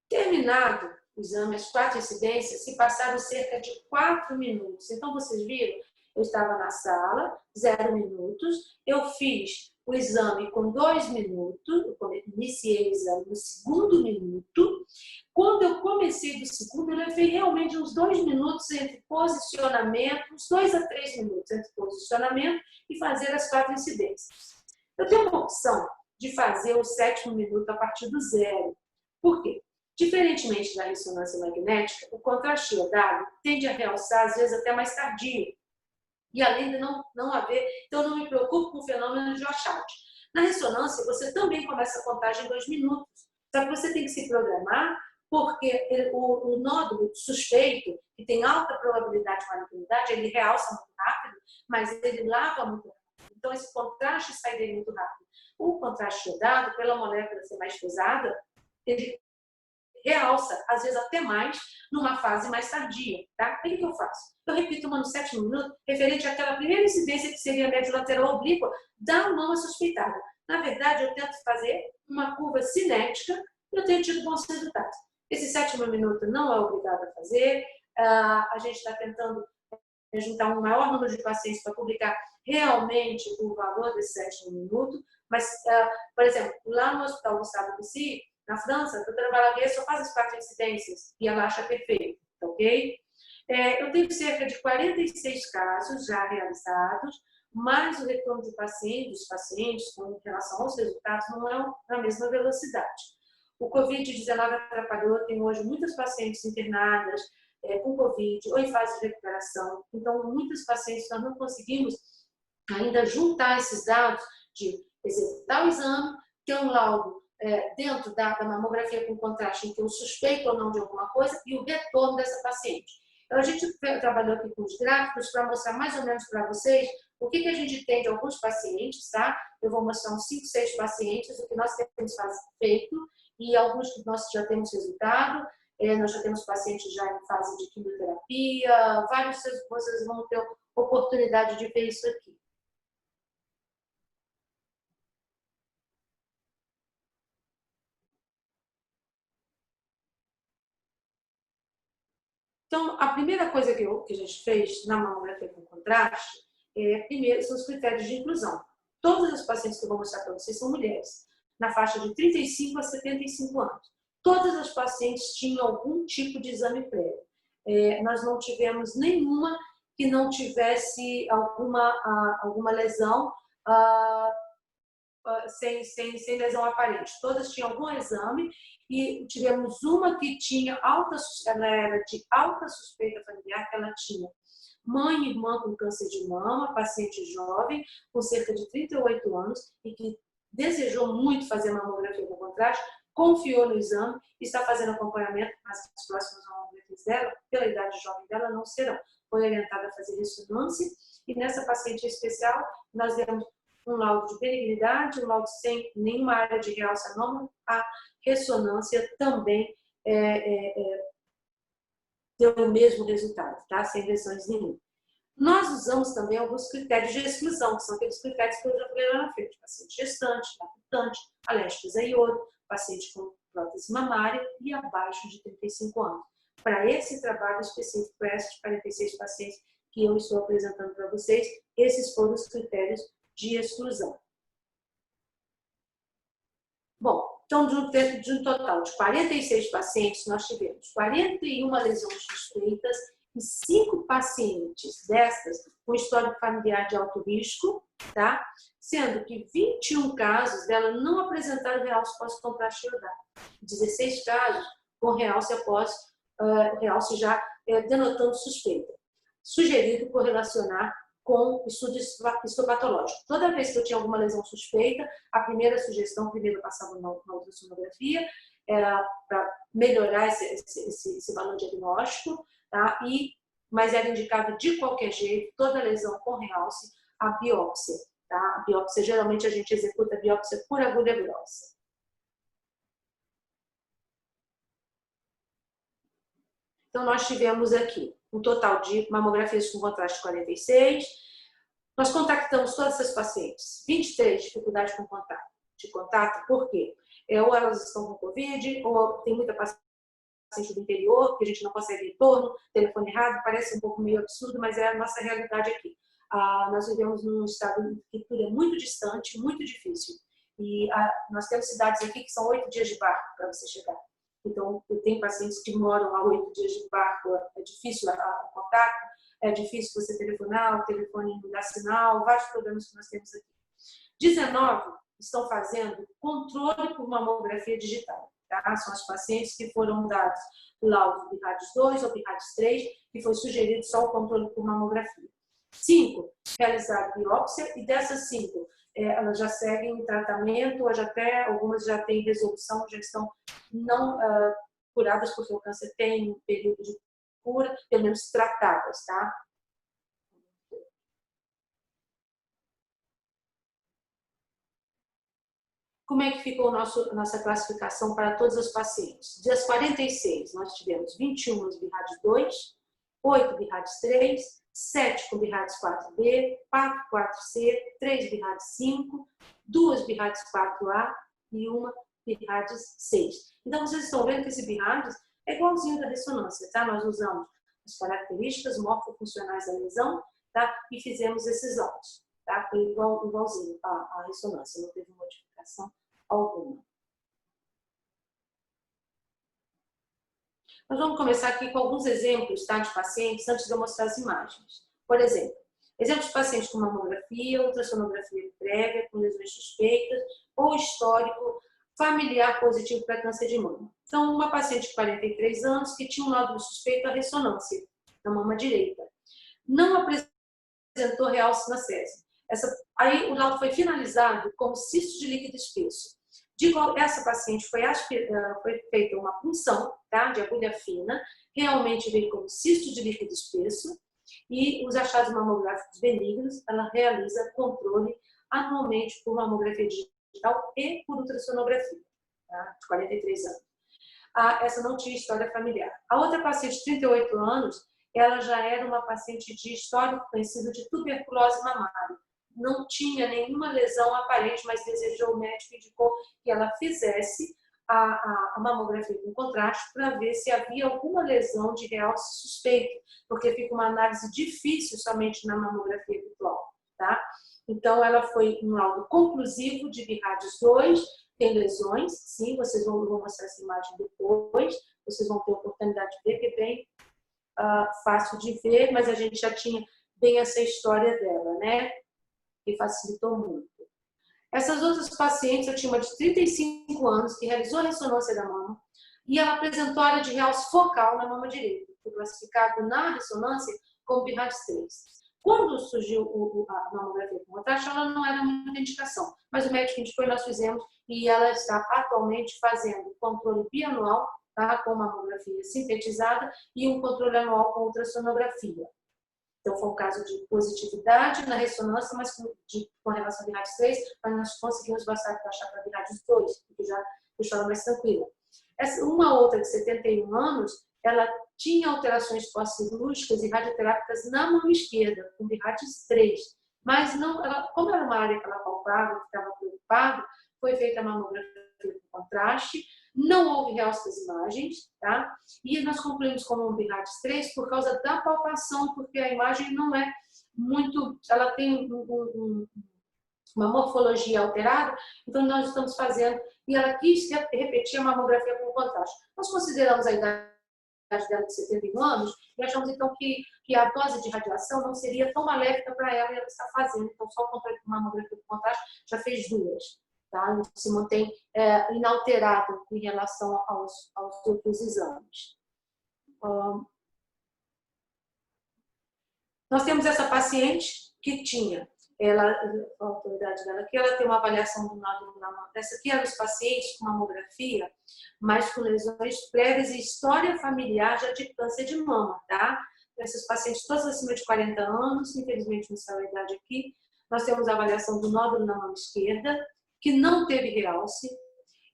Terminado o exame, as 4 incidências, se passaram cerca de 4 minutos. Então, vocês viram, eu estava na sala, 0 minutos, eu fiz o exame com 2 minutos, eu iniciei o exame no segundo minuto. Quando eu comecei do segundo, eu levei realmente uns 2 minutos entre posicionamento, uns 2 a 3 minutos entre posicionamento e fazer as 4 incidências. Eu tenho uma opção de fazer o 7º minuto a partir do 0. Por quê? Diferentemente da ressonância magnética, o contraste iodado tende a realçar, às vezes, até mais tardio. E além de não haver, então eu não me preocupo com o fenômeno de washout. Na ressonância, você também começa a contagem em 2 minutos. Só que você tem que se programar, porque o nódulo suspeito, que tem alta probabilidade de malignidade, ele realça muito rápido, mas ele lava muito rápido. Então, esse contraste sai dele muito rápido. O contraste iodado, pela molécula ser mais pesada, ele realça, às vezes até mais, numa fase mais tardia, tá? O que eu faço? Eu repito uma no 7º minuto, referente àquela primeira incidência que seria a média lateral oblíqua da mama suspeitada. Na verdade, eu tento fazer uma curva cinética e eu tenho tido bons resultados. Esse 7º minuto não é obrigado a fazer, a gente está tentando juntar um maior número de pacientes para publicar realmente o valor desse 7º minuto, mas, por exemplo, lá no Hospital Gustave Roussy, na França, a doutora Balaguer só faz as 4 incidências e ela acha perfeito, ok? Eu tenho cerca de 46 casos já realizados, mas o retorno de pacientes, dos pacientes com relação aos resultados não é na mesma velocidade. O Covid-19 atrapalhou, eu tenho hoje muitas pacientes internadas com Covid ou em fase de recuperação, então muitos pacientes nós não conseguimos ainda juntar esses dados de executar o exame, ter um laudo dentro da mamografia com contraste em que eu suspeito ou não de alguma coisa e o retorno dessa paciente. Então, a gente trabalhou aqui com os gráficos para mostrar mais ou menos para vocês o que a gente tem de alguns pacientes, tá? Eu vou mostrar uns 5, 6 pacientes, o que nós temos feito e alguns que nós já temos resultado. Nós já temos pacientes já em fase de quimioterapia, vários vocês vão ter oportunidade de ver isso aqui. Então, a primeira coisa que a gente fez na mamografia com contraste, primeiro, são os critérios de inclusão. Todas as pacientes que eu vou mostrar para vocês são mulheres, na faixa de 35 a 75 anos. Todas as pacientes tinham algum tipo de exame prévio. Nós não tivemos nenhuma que não tivesse alguma lesão sem lesão aparente. Todas tinham algum exame e tivemos uma que tinha ela era de alta suspeita familiar, que ela tinha mãe e irmã com câncer de mama, paciente jovem, com cerca de 38 anos e que desejou muito fazer mamografia com contraste, confiou no exame e está fazendo acompanhamento, mas as próximas mamografias dela, pela idade jovem dela, não serão. Foi orientada a fazer ressonância e nessa paciente especial nós demos um laudo de benignidade, um laudo sem nenhuma área de realce anômala, a ressonância também deu o mesmo resultado, tá? Sem lesões nenhuma. Nós usamos também alguns critérios de exclusão, que são aqueles critérios que eu já falei lá na frente: paciente gestante, lactante, alérgicos a iodo, paciente com prótese mamária e abaixo de 35 anos. Para esse trabalho específico, para esses 46 pacientes que eu estou apresentando para vocês, esses foram os critérios de exclusão. Bom, então, de um total de 46 pacientes, nós tivemos 41 lesões suspeitas e 5 pacientes destas com histórico familiar de alto risco, tá? Sendo que 21 casos dela não apresentaram realce pós-contraste iodado. 16 casos com realce após realce já denotando suspeita. Sugerido correlacionar com estudo histopatológico. Toda vez que eu tinha alguma lesão suspeita, a primeira sugestão, primeiro passava na ultrassonografia, era para melhorar esse valor diagnóstico, tá? Mas era indicado de qualquer jeito, toda lesão com realce, a biópsia. Tá? A biópsia, geralmente a gente executa a biópsia por agulha grossa. Então, nós tivemos aqui um total de mamografias com contraste 46. Nós contactamos todas essas pacientes. 23 dificuldades com contato. Por quê? Ou elas estão com Covid, ou tem muita paciente do interior, que a gente não consegue retorno, telefone errado, parece um pouco meio absurdo, mas é a nossa realidade aqui. Nós vivemos num estado que tudo é muito distante, muito difícil. E nós temos cidades aqui que são 8 dias de barco para você chegar. Então, eu tenho pacientes que moram a 8 dias de barco, é difícil o contato, é difícil você telefonar, o telefone não dá sinal, vários problemas que nós temos aqui. 19 estão fazendo controle por mamografia digital. Tá? São as pacientes que foram dados laudo BIRADS 2 ou BIRADS 3, que foi sugerido só o controle por mamografia. 5 realizaram biópsia, e dessas 5, elas já seguem tratamento, ou algumas já têm resolução, já estão não curadas, porque o câncer tem um período de cura, pelo menos tratadas, tá? Como é que ficou nossa classificação para todos os pacientes? Dias 46, nós tivemos 21 BIRADS 2, 8 BIRADS 3, 7 com BIRADS 4B, 4 4C, 3 BIRADS 5, 2 BIRADS 4A e 1 BIRADS 6. Então, vocês estão vendo que esse BIRADS é igualzinho da ressonância, tá? Nós usamos as características morfofuncionais da lesão, tá? E fizemos esses laudos, tá? Foi igualzinho à ressonância, não teve modificação alguma. Nós vamos começar aqui com alguns exemplos, tá, de pacientes antes de eu mostrar as imagens. Por exemplo, exemplos de pacientes com mamografia, ultrassonografia prévia, com lesões suspeitas ou histórico familiar positivo para câncer de mama. Então, uma paciente de 43 anos que tinha um nódulo suspeito à ressonância na mama direita. Não apresentou realce na SESI. Aí o laudo foi finalizado como cisto de líquido espesso. Essa paciente foi feita uma punção, tá, de agulha fina, realmente veio como cisto de líquido espesso, e os achados mamográficos benignos, ela realiza controle anualmente por mamografia digital e por ultrassonografia, tá, de 43 anos. Essa não tinha história familiar. A outra paciente de 38 anos, ela já era uma paciente de histórico conhecido de tuberculose mamária. Não tinha nenhuma lesão aparente, mas desejou, o médico indicou que ela fizesse a mamografia com contraste para ver se havia alguma lesão de realce suspeito, porque fica uma análise difícil somente na mamografia virtual, tá? Então, ela foi um laudo conclusivo de BIRADS 2, tem lesões, sim, vocês vão mostrar essa imagem depois, vocês vão ter a oportunidade de ver, que é bem fácil de ver, mas a gente já tinha bem essa história dela, né? Que facilitou muito. Essas outras pacientes, eu tinha uma de 35 anos que realizou a ressonância da mama e ela apresentou área de realce focal na mama direita, foi classificado na ressonância como BIRADS 3. Quando surgiu a mamografia com contraste, ela não era muita indicação, mas o médico indicou e nós fizemos, e ela está atualmente fazendo controle bianual, tá, com mamografia sintetizada e um controle anual com ultrassonografia. Então, foi um caso de positividade na ressonância, mas com relação a BIRADS 3, mas nós conseguimos baixar para BIRADS 2, porque já deixou ela mais tranquila. Uma outra de 71 anos, ela tinha alterações pós-cirúrgicas e radioterápicas na mão esquerda, com BIRADS 3. Mas, não, como era uma área que ela palpava, ficava preocupada, foi feita a mamografia com contraste, não houve realce das imagens, tá? E nós concluímos como um BIRADS 3 por causa da palpação, porque a imagem não é muito, ela tem uma morfologia alterada, então nós estamos fazendo, e ela quis repetir a mamografia com contraste. Nós consideramos a idade dela de 71 anos e achamos então que a dose de radiação não seria tão maléfica para ela e ela está fazendo, então só o controle com mamografia com contraste já fez 2. Tá? Se mantém inalterado em relação aos outros exames. Nós temos essa paciente que tinha, a autoridade dela aqui, ela tem uma avaliação do nódulo na mão. Essa aqui eram os pacientes com mamografia, mas com lesões prévias e história familiar já de câncer de mama, tá? Esses pacientes todos acima de 40 anos, infelizmente não saiu a idade aqui. Nós temos a avaliação do nódulo na mão esquerda, que não teve realce,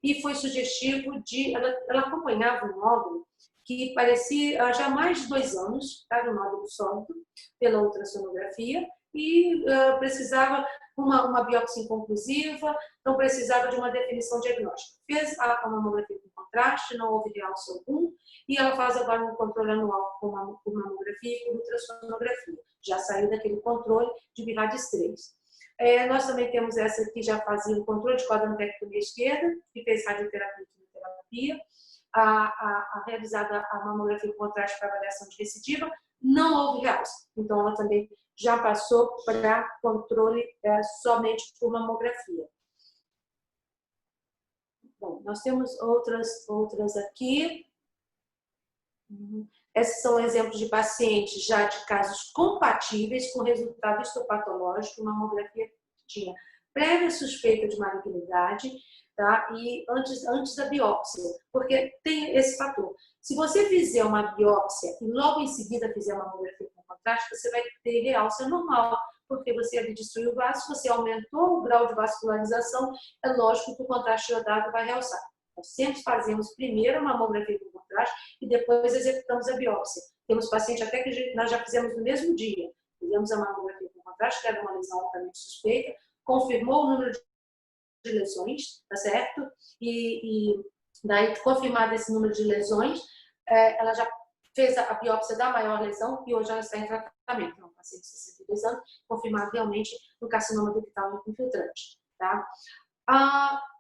e foi sugestivo de... Ela acompanhava um nódulo que parecia já há mais de 2 anos, tá, um nódulo sólido, pela ultrassonografia, e precisava uma biópsia inconclusiva, não precisava de uma definição diagnóstica. Fez a mamografia com contraste, não houve realce algum, e ela faz agora um controle anual com mamografia e com ultrassonografia. Já saiu daquele controle de BIRADS 3. Nós também temos essa que já fazia o controle de quadrantectomia esquerda, que fez radioterapia e quimioterapia, a realizada a mamografia com contraste para avaliação de recidiva, não houve realce. Então, ela também já passou para controle somente por mamografia. Bom, nós temos outras aqui. Esses são exemplos de pacientes já de casos compatíveis com resultado histopatológico, mamografia que tinha prévia suspeita de malignidade, tá? E antes da biópsia, porque tem esse fator. Se você fizer uma biópsia e logo em seguida fizer uma mamografia com contraste, você vai ter realce normal, porque você ali destruiu o vaso, você aumentou o grau de vascularização, é lógico que o contraste iodado vai realçar. Nós sempre fazemos primeiro a mamografia com contraste e depois executamos a biópsia. Temos paciente até que nós já fizemos no mesmo dia. Fizemos a mamografia com contraste, que era uma lesão altamente suspeita, confirmou o número de lesões, tá certo? E daí, confirmado esse número de lesões, ela já fez a biópsia da maior lesão e hoje ela está em tratamento. É um paciente de 62 anos, confirmado realmente no carcinoma ductal infiltrante, tá?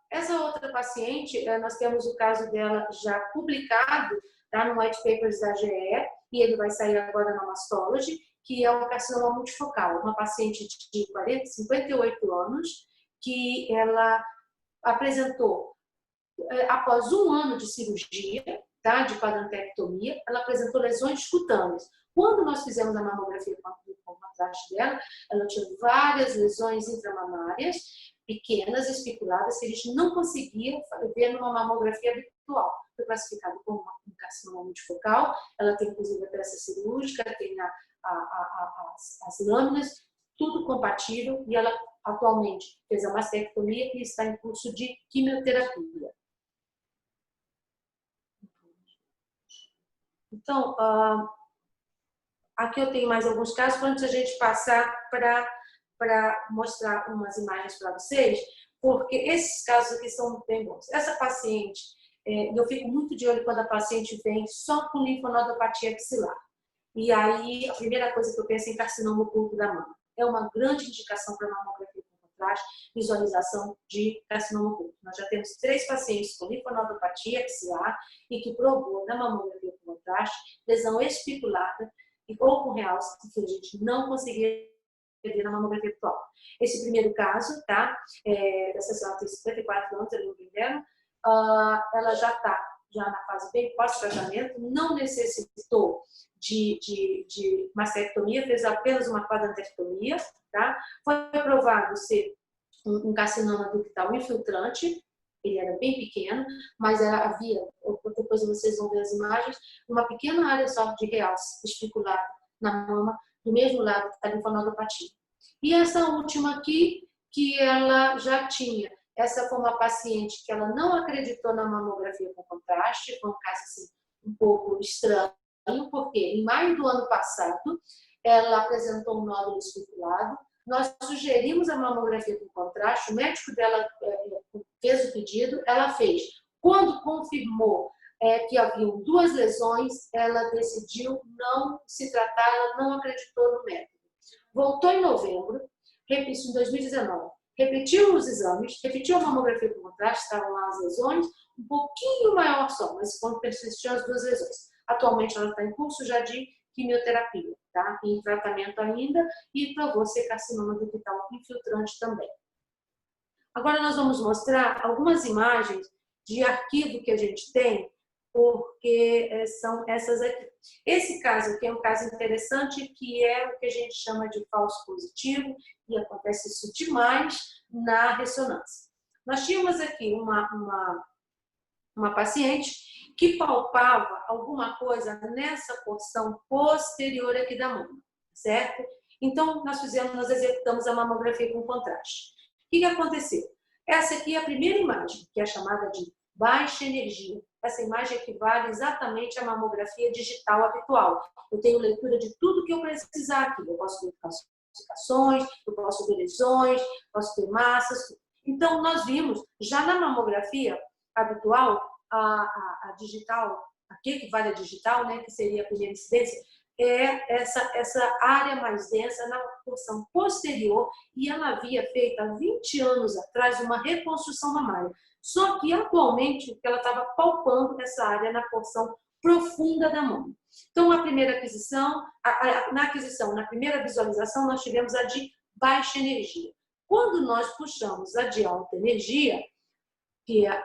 Essa outra paciente, nós temos o caso dela já publicado, tá, no White Papers da GE, e ele vai sair agora na Mastology, que é um carcinoma multifocal. Uma paciente de 58 anos, que ela apresentou, após 1 ano de cirurgia, tá, de quadrantectomia, ela apresentou lesões cutâneas. Quando nós fizemos a mamografia com o contraste dela, ela tinha várias lesões intramamárias, pequenas, especuladas, que a gente não conseguia ver numa mamografia habitual. Foi classificado como um carcinoma multifocal, ela tem inclusive a peça cirúrgica, tem as lâminas, tudo compatível, e ela atualmente fez a mastectomia e está em curso de quimioterapia. Então, aqui eu tenho mais alguns casos, antes a gente passar para mostrar umas imagens para vocês, porque esses casos aqui são bem bons. Essa paciente, eu fico muito de olho quando a paciente vem só com linfonodopatia axilar. E aí, a primeira coisa que eu penso é em carcinoma oculto da mama. É uma grande indicação para mamografia com contraste, visualização de carcinoma oculto. Nós já temos 3 pacientes com linfonodopatia axilar e que provou na mamografia com contraste lesão especulada ou com realce, que a gente não conseguia ver na mamografia atual. Esse primeiro caso, tá? Essa senhora tem 54 anos, eu não me engano, ela já está na fase bem pós-tratamento, não necessitou de mastectomia, fez apenas uma quadrantectomia, tá? Foi provado ser um carcinoma ductal infiltrante, ele era bem pequeno, mas havia, depois vocês vão ver as imagens, uma pequena área só de realce especulada na mama, do mesmo lado da linfonodopatia. E essa última aqui, que ela já tinha, essa foi uma paciente que ela não acreditou na mamografia com contraste, foi um caso assim, um pouco estranho, porque em maio do ano passado, ela apresentou um nódulo especulado, nós sugerimos a mamografia com contraste, o médico dela fez o pedido, ela fez. Quando confirmou que haviam 2 lesões, ela decidiu não se tratar, ela não acreditou no método. Voltou em novembro, isso em 2019, repetiu os exames, repetiu a mamografia com contraste, estavam lá as lesões, um pouquinho maior só, mas quando persistiu as 2 lesões. Atualmente ela está em curso já de quimioterapia, tá? Em tratamento ainda, e provou ser carcinoma ductal infiltrante também. Agora nós vamos mostrar algumas imagens de arquivo que a gente tem, porque são essas aqui. Esse caso aqui é um caso interessante, que é o que a gente chama de falso positivo, e acontece isso demais na ressonância. Nós tínhamos aqui uma paciente que palpava alguma coisa nessa porção posterior aqui da mama, certo? Então, nós executamos a mamografia com contraste. O que aconteceu? Essa aqui é a primeira imagem, que é chamada de baixa energia. Essa imagem equivale exatamente à mamografia digital habitual. Eu tenho leitura de tudo que eu precisar aqui. Eu posso verificar calcificações, eu posso ver lesões, posso ter massas. Então, nós vimos, já na mamografia habitual, a digital, a que equivale a digital, né, que seria a primeira incidência, é essa área mais densa na porção posterior, e ela havia feito há 20 anos atrás uma reconstrução mamária. Só que atualmente ela estava palpando essa área na porção profunda da mama. Então, a primeira aquisição, na primeira visualização, nós tivemos a de baixa energia. Quando nós puxamos a de alta energia, que é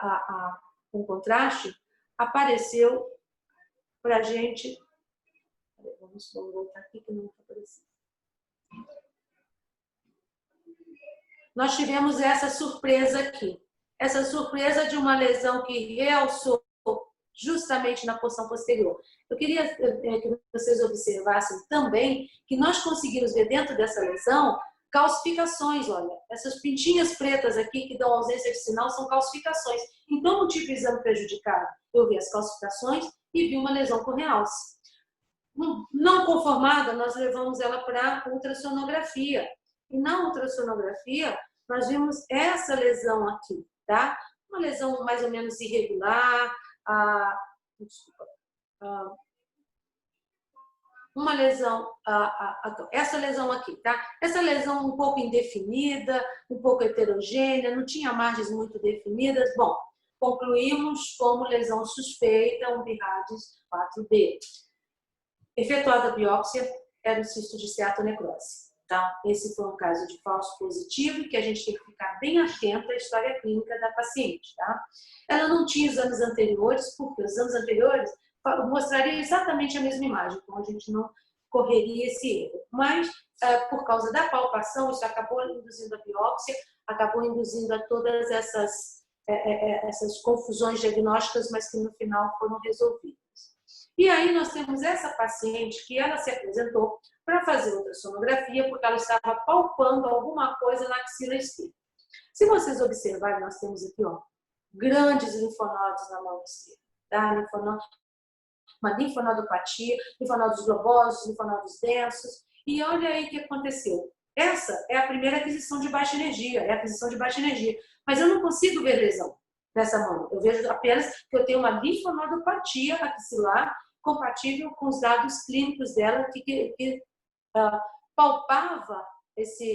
com contraste, apareceu para a gente. Vamos voltar aqui que não está aparecendo. Nós tivemos essa surpresa aqui. Essa surpresa de uma lesão que realçou justamente na porção posterior. Eu queria que vocês observassem também que nós conseguimos ver dentro dessa lesão calcificações, olha. Essas pintinhas pretas aqui que dão ausência de sinal são calcificações. Então, no tipo de exame prejudicado, eu vi as calcificações e vi uma lesão com realce. Não conformada, nós levamos ela para ultrassonografia. E na ultrassonografia, nós vimos essa lesão aqui, tá? Uma lesão mais ou menos irregular, uma lesão, essa lesão aqui, tá? Essa lesão um pouco indefinida, um pouco heterogênea, não tinha margens muito definidas. Bom, concluímos como lesão suspeita, um BIRADS 4B. Efetuada a biópsia, era um cisto de esteatonecrose. Tá? Esse foi um caso de falso positivo, que a gente tem que ficar bem atento à história clínica da paciente. Tá? Ela não tinha exames anteriores, porque os exames anteriores mostrariam exatamente a mesma imagem, então a gente não correria esse erro. Mas, por causa da palpação, isso acabou induzindo a biópsia, acabou induzindo a todas essas confusões diagnósticas, mas que no final foram resolvidas. E aí nós temos essa paciente que ela se apresentou para fazer ultrassonografia porque ela estava palpando alguma coisa na axila esquerda. Se vocês observarem, nós temos aqui, ó, grandes linfonodos na mão esquerda, tá? Uma linfonodopatia, linfonodos globosos, linfonodos densos. E olha aí o que aconteceu. Essa é a primeira aquisição de baixa energia, Mas eu não consigo ver lesão nessa mão. Eu vejo apenas que eu tenho uma linfonodopatia axilar compatível com os dados clínicos dela que palpava esses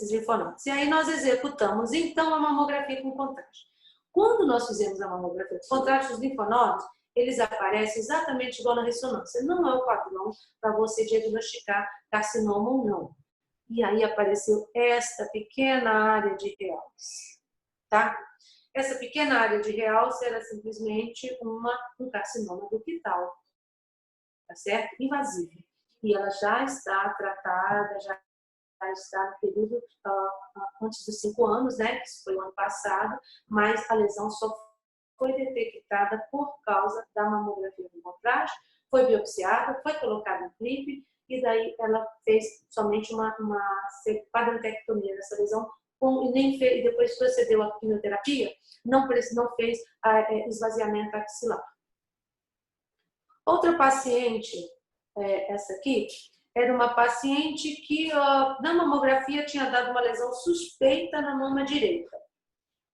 linfonodos. E aí nós executamos, então, a mamografia com contraste. Quando nós fizemos a mamografia com contraste, os linfonodos, eles aparecem exatamente igual na ressonância. Não é o padrão para você diagnosticar carcinoma ou não. E aí apareceu esta pequena área de realce, tá? Essa pequena área de realce era simplesmente um carcinoma ductal, tá certo? Invasivo. E ela já está tratada, já está no período antes dos 5 anos, né? Que isso foi o ano passado, mas a lesão só foi detectada por causa da mamografia com contraste, foi biopsiada, foi colocada em clipe, e daí ela fez somente uma quadrantectomia nessa lesão, e depois procedeu a quimioterapia, não fez esvaziamento axilar. Outra paciente, essa aqui, era uma paciente que na mamografia tinha dado uma lesão suspeita na mama direita.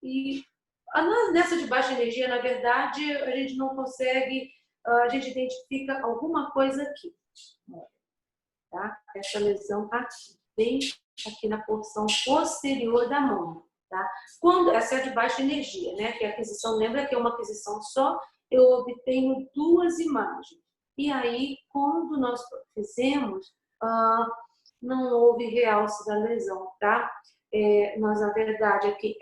E nessa de baixa energia, na verdade, a gente não consegue, a gente identifica alguma coisa aqui. Tá? Essa lesão aqui, bem aqui na porção posterior da mama. Tá? Quando essa é de baixa energia, né? Que a aquisição, lembra que é uma aquisição só, eu obtenho 2 imagens. E aí, quando nós fizemos, não houve realce da lesão, tá? Nós, na verdade, aqui,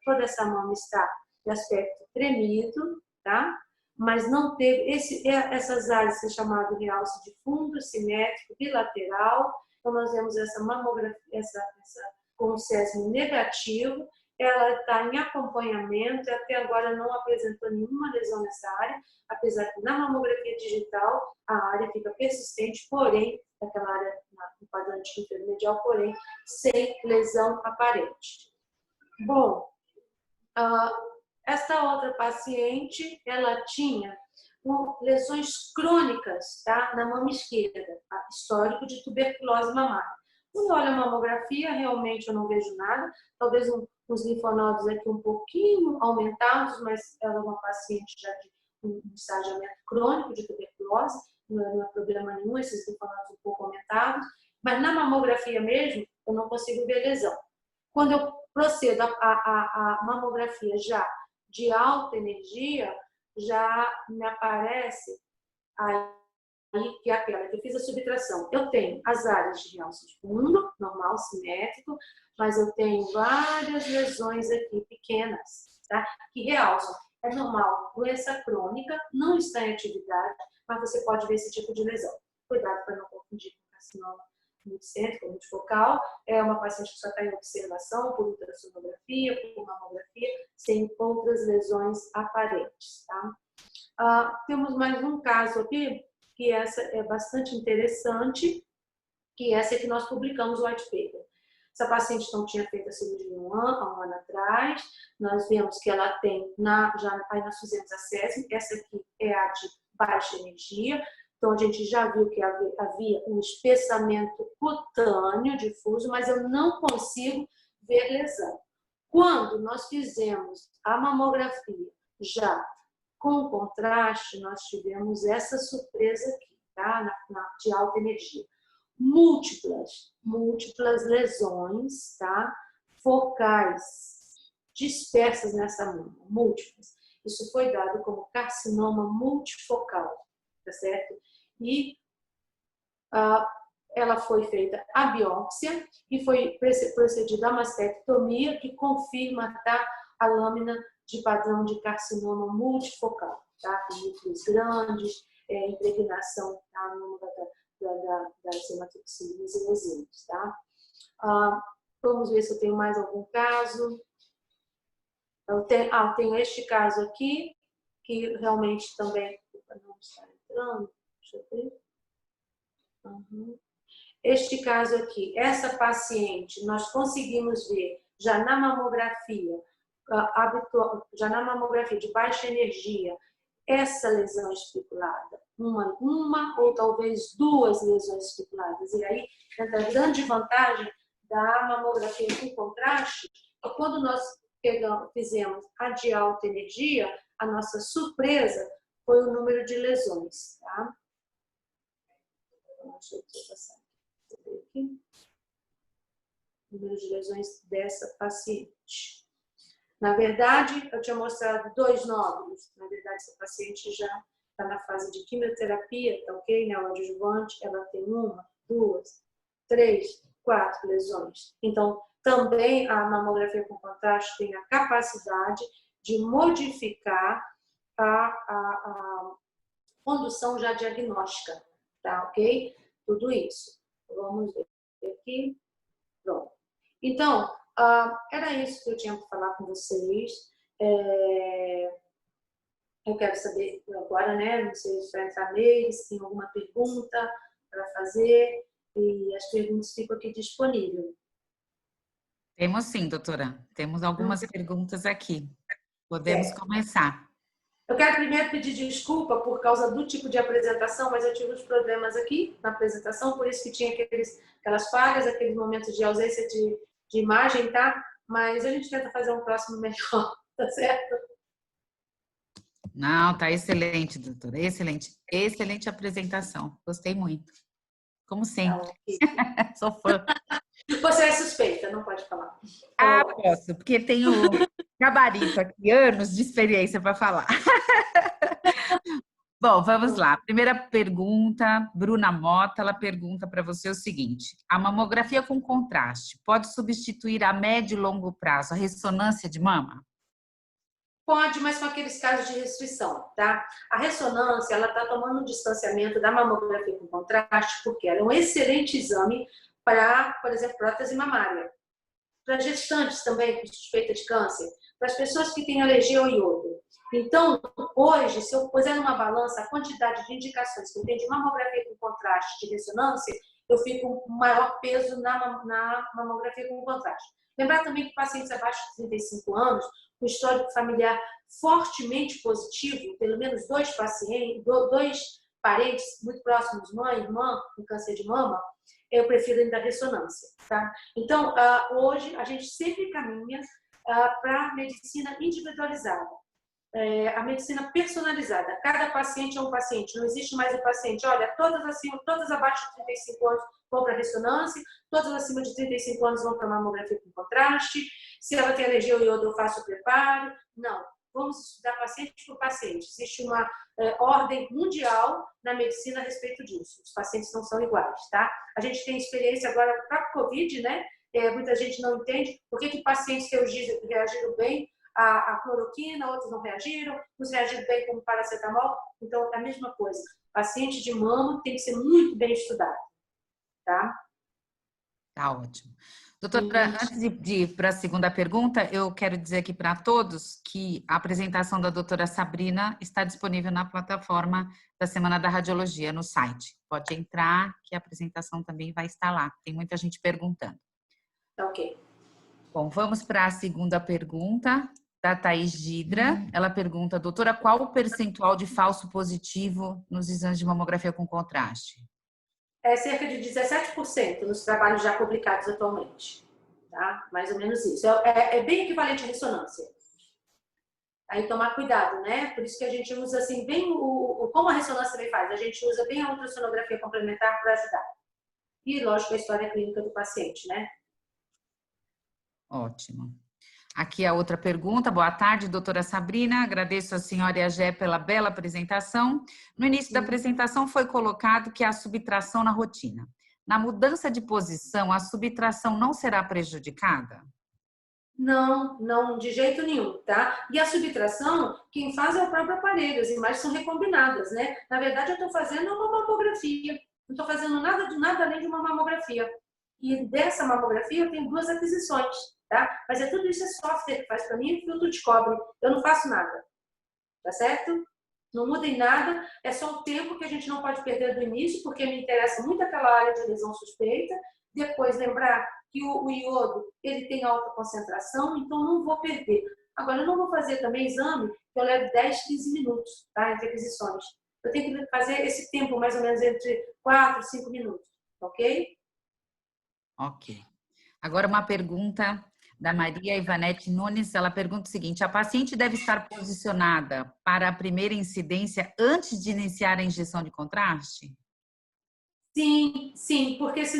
toda essa mama está de aspecto tremido, tá? Mas não teve essas áreas que é chamado realce de fundo, simétrico, bilateral. Então, nós vemos essa mamografia, com o SESMO negativo, ela está em acompanhamento, até agora não apresentou nenhuma lesão nessa área, apesar que na mamografia digital a área fica persistente, porém, aquela área no quadrante intermedial, porém, sem lesão aparente. Bom, esta outra paciente, ela tinha com lesões crônicas, tá? Na mama esquerda, tá? Histórico de tuberculose mamária. Quando eu olho a mamografia, realmente eu não vejo nada, talvez uns linfonodos aqui um pouquinho aumentados, mas ela é uma paciente já de um estadiamento crônico de tuberculose, não é problema nenhum, esses linfonodos um pouco aumentados, mas na mamografia mesmo, eu não consigo ver lesão. Quando eu procedo a mamografia já de alta energia, já me aparece aí que é aquela que eu fiz a subtração. Eu tenho as áreas de realce de fundo, normal, simétrico, mas eu tenho várias lesões aqui pequenas, tá? Que realçam. É normal, doença crônica, não está em atividade, mas você pode ver esse tipo de lesão. Cuidado para não confundir com carcinoma multicêntrico, multifocal. É uma paciente que só está em observação por ultrassonografia, por mamografia, sem outras lesões aparentes, tá? Temos mais um caso aqui, que essa é bastante interessante, que essa é que nós publicamos o white paper. Essa paciente não tinha feito a cirurgia há um ano atrás, nós vemos que ela tem, aí nós fizemos a SESM, essa aqui é a de baixa energia, então a gente já viu que havia um espessamento cutâneo difuso, mas eu não consigo ver lesão. Quando nós fizemos a mamografia já com contraste, nós tivemos essa surpresa aqui, tá? De alta energia. Múltiplas lesões, tá? Focais, dispersas nessa mama, múltiplas. Isso foi dado como carcinoma multifocal, tá certo? E ela foi feita a biópsia e foi procedida a mastectomia, que confirma, tá, a lâmina de padrão de carcinoma multifocal, tá? Com núcleos grandes, impregnação, tá, no das hematoxinas e lesinas, tá? Vamos ver se eu tenho mais algum caso. Eu tenho este caso aqui, que realmente também não está entrando. Deixa eu ver. Este caso aqui, essa paciente, nós conseguimos ver já na mamografia, já na mamografia de baixa energia, essa lesão especulada, uma ou talvez duas lesões especuladas. E aí entra a grande vantagem da mamografia com contraste, é quando nós fizemos a de alta energia, a nossa surpresa foi o número de lesões, tá? Deixa eu passar aqui. O número de lesões dessa paciente. Na verdade, eu tinha mostrado 2 nódulos. Na verdade, essa paciente já está na fase de quimioterapia, tá ok? Neoadjuvante, ela tem 1, 2, 3, 4 lesões. Então, também a mamografia com contraste tem a capacidade de modificar a condução já diagnóstica, tá ok? Tudo isso. Vamos ver aqui. Pronto. Então, era isso que eu tinha para falar com vocês. Eu quero saber agora, né? Não sei se vai entrar nele, se tem alguma pergunta para fazer. E as perguntas ficam aqui disponíveis. Temos sim, doutora. Temos algumas perguntas aqui. Podemos começar. Eu quero primeiro pedir desculpa por causa do tipo de apresentação, mas eu tive uns problemas aqui na apresentação, por isso que tinha aquelas falhas, aqueles momentos de ausência de imagem, tá? Mas a gente tenta fazer um próximo melhor, tá certo? Não, tá excelente, doutora. Excelente. Excelente apresentação. Gostei muito. Como sempre. Tá, Sou fã. Você é suspeita, não pode falar. Posso, porque tenho gabarito aqui, anos de experiência para falar. Bom, vamos lá. Primeira pergunta, Bruna Mota, ela pergunta para você o seguinte: a mamografia com contraste pode substituir a médio e longo prazo a ressonância de mama? Pode, mas com aqueles casos de restrição, tá? A ressonância, ela está tomando um distanciamento da mamografia com contraste, porque ela é um excelente exame para, por exemplo, prótese mamária. Para gestantes também com suspeita de câncer, para as pessoas que têm alergia ao iodo. Então, hoje, se eu puser numa balança a quantidade de indicações que eu tenho de mamografia com contraste de ressonância, eu fico com maior peso na mamografia com contraste. Lembrar também que pacientes abaixo de 35 anos, com histórico familiar fortemente positivo, pelo menos dois pacientes, dois parentes muito próximos, mãe, irmã, com câncer de mama, eu prefiro ainda a ressonância, tá? Então, hoje a gente sempre caminha para a medicina individualizada, a medicina personalizada. Cada paciente é um paciente, não existe mais o paciente, olha, todas abaixo de 35 anos vão para ressonância, todas acima de 35 anos vão para mamografia com contraste, se ela tem alergia ao iodo, eu faço o preparo. Não, vamos estudar paciente por paciente. Existe uma ordem mundial na medicina a respeito disso. Os pacientes não são iguais, tá? A gente tem experiência agora com a Covid, né? Muita gente não entende por que pacientes que reagiram bem à cloroquina, outros não reagiram, uns reagiram bem com paracetamol. Então, é a mesma coisa. Paciente de mama tem que ser muito bem estudado, tá? Tá ótimo. Doutora, antes de ir para a segunda pergunta, eu quero dizer aqui para todos que a apresentação da doutora Sabrina está disponível na plataforma da Semana da Radiologia, no site. Pode entrar, que a apresentação também vai estar lá. Tem muita gente perguntando. Ok. Bom, vamos para a segunda pergunta da Thaís Gidra. Ela pergunta, doutora, qual o percentual de falso positivo nos exames de mamografia com contraste? É cerca de 17% nos trabalhos já publicados atualmente, tá? Mais ou menos isso. É bem equivalente à ressonância. Aí tomar cuidado, né? Por isso que a gente usa assim bem como a ressonância também faz, a gente usa bem a ultrassonografia complementar para ajudar. E, lógico, a história clínica do paciente, né? Ótimo. Aqui a outra pergunta. Boa tarde, doutora Sabrina. Agradeço a senhora e a Gé pela bela apresentação. No início da apresentação foi colocado que há subtração na rotina. Na mudança de posição, a subtração não será prejudicada? Não, não, de jeito nenhum, tá? E a subtração, quem faz é o próprio aparelho, as imagens são recombinadas, né? Na verdade, eu estou fazendo uma mamografia, não estou fazendo nada além de uma mamografia. E dessa mamografia eu tenho 2 aquisições, tá? Mas tudo isso é software que faz para mim, filtro de cobre. Eu não faço nada, tá certo? Não muda em nada, é só o tempo que a gente não pode perder do início, porque me interessa muito aquela área de lesão suspeita. Depois lembrar que o iodo ele tem alta concentração, então não vou perder. Agora, eu não vou fazer também exame que eu levo 10, 15 minutos, tá? Entre aquisições. Eu tenho que fazer esse tempo mais ou menos entre 4 e 5 minutos, ok? Ok. Agora uma pergunta da Maria Ivanete Nunes. Ela pergunta o seguinte: a paciente deve estar posicionada para a primeira incidência antes de iniciar a injeção de contraste? Sim, porque se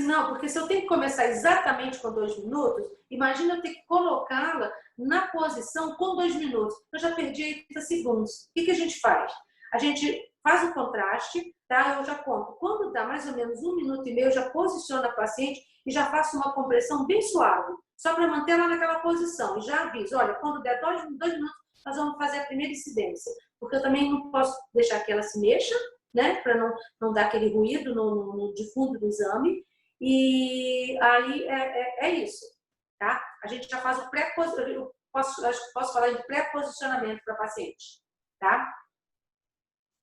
eu tenho que começar exatamente com 2 minutos, imagina eu ter que colocá-la na posição com 2 minutos. Eu já perdi 80 segundos. O que a gente faz? A gente faz o contraste, tá? Eu já conto. Quando dá mais ou menos 1 minuto e meio, eu já posiciono a paciente e já faço uma compressão bem suave, só para manter ela naquela posição. E já aviso, olha, quando der 2 minutos, nós vamos fazer a primeira incidência. Porque eu também não posso deixar que ela se mexa, né, para não dar aquele ruído de fundo do exame. E aí é isso, tá? A gente já faz o pré-posicionamento, posso falar de pré-posicionamento para paciente, tá?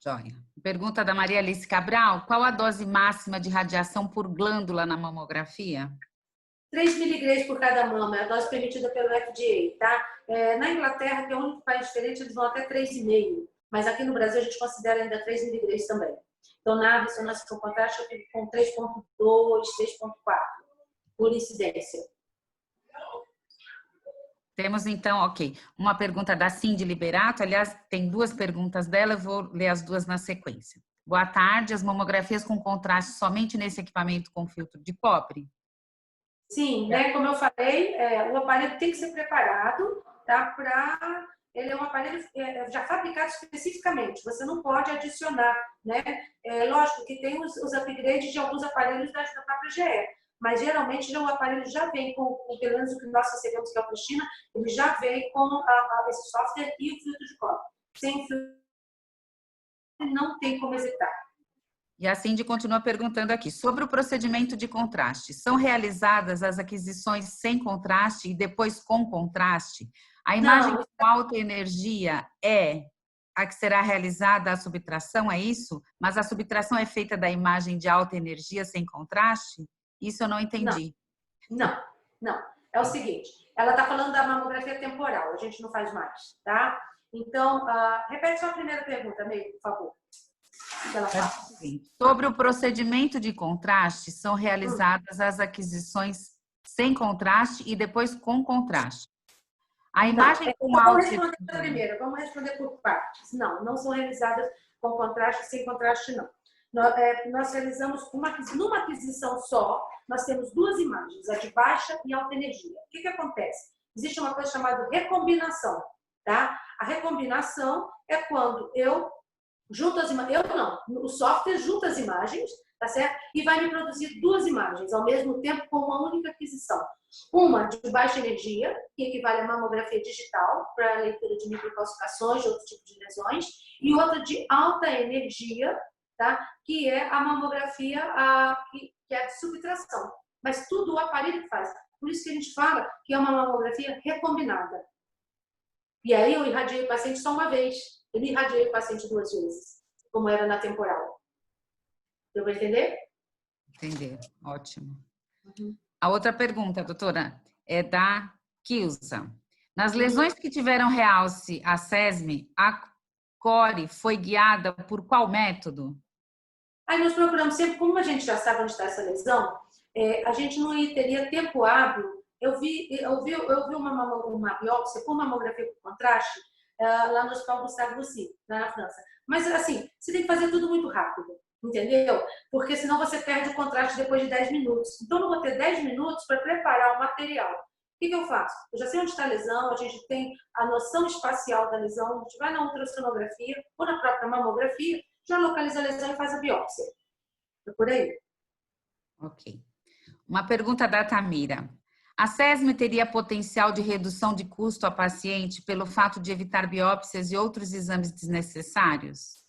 Joia. Pergunta da Maria Alice Cabral: qual a dose máxima de radiação por glândula na mamografia? 3 miligramas por cada mama, é a dose permitida pelo FDA, tá? Na Inglaterra, que é o único país diferente, eles vão até 3,5. Mas aqui no Brasil a gente considera ainda 3 miligramas também. Então, na ressonância com contraste, eu fico com 3,2, 3,4 por incidência. Temos então, ok, uma pergunta da Cindy Liberato. Aliás, tem 2 perguntas dela, eu vou ler as 2 na sequência. Boa tarde, as mamografias com contraste somente nesse equipamento com filtro de cobre? Sim, né? Como eu falei, o aparelho tem que ser preparado, tá? Ele é um aparelho já fabricado especificamente. Você não pode adicionar, né? Lógico que tem os upgrades de alguns aparelhos da própria GE, mas geralmente o aparelho já vem com, pelo menos o que nós recebemos que é a Cristina, ele já vem com esse software e o filtro de cobre. Sem filtro não tem como executar. E a Cindy continua perguntando aqui, sobre o procedimento de contraste, são realizadas as aquisições sem contraste e depois com contraste? A imagem com alta energia é a que será realizada a subtração, é isso? Mas a subtração é feita da imagem de alta energia sem contraste? Isso eu não entendi. Não. É o seguinte, ela está falando da mamografia temporal, a gente não faz mais, tá? Então, repete só a primeira pergunta, Meire, por favor. Que ela fala. Sobre o procedimento de contraste, são realizadas as aquisições sem contraste e depois com contraste. A imagem com vamos responder primeiro, vamos responder por partes. Não, não são realizadas com contraste, sem contraste, não. Nós realizamos numa aquisição só, nós temos duas imagens, a de baixa e alta energia. O que acontece? Existe uma coisa chamada recombinação, tá? A recombinação é quando eu junto as imagens, o software junta as imagens, tá certo? E vai me produzir duas imagens ao mesmo tempo com uma única aquisição. Uma de baixa energia, que equivale à mamografia digital, para leitura de microcalcificações, de outro tipo de lesões, e outra de alta energia, tá? Que é a mamografia que é de subtração. Mas tudo o aparelho faz. Por isso que a gente fala que é uma mamografia recombinada. E aí eu irradiei o paciente só uma vez. Eu não irradiei o paciente duas vezes, como era na temporal. Deu para entender? Entender, ótimo. A outra pergunta, doutora, é da Kilsa. Nas lesões que tiveram realce a SESME, a CORE foi guiada por qual método? Aí nós procuramos sempre, como a gente já sabe onde está essa lesão, a gente não teria tempo hábil. Eu vi uma biópsia com mamografia com contraste lá no Hospital Gustave Roussy, lá na França. Mas assim, você tem que fazer tudo muito rápido, entendeu? Porque senão você perde o contraste depois de 10 minutos. Então eu não vou ter 10 minutos para preparar o material. O que eu faço? Eu já sei onde está a lesão, a gente tem a noção espacial da lesão, a gente vai na ultrassonografia ou na própria mamografia, já localiza a lesão e faz a biópsia. É por aí. Ok. Uma pergunta da Tamira. A SESME teria potencial de redução de custo a paciente pelo fato de evitar biópsias e outros exames desnecessários?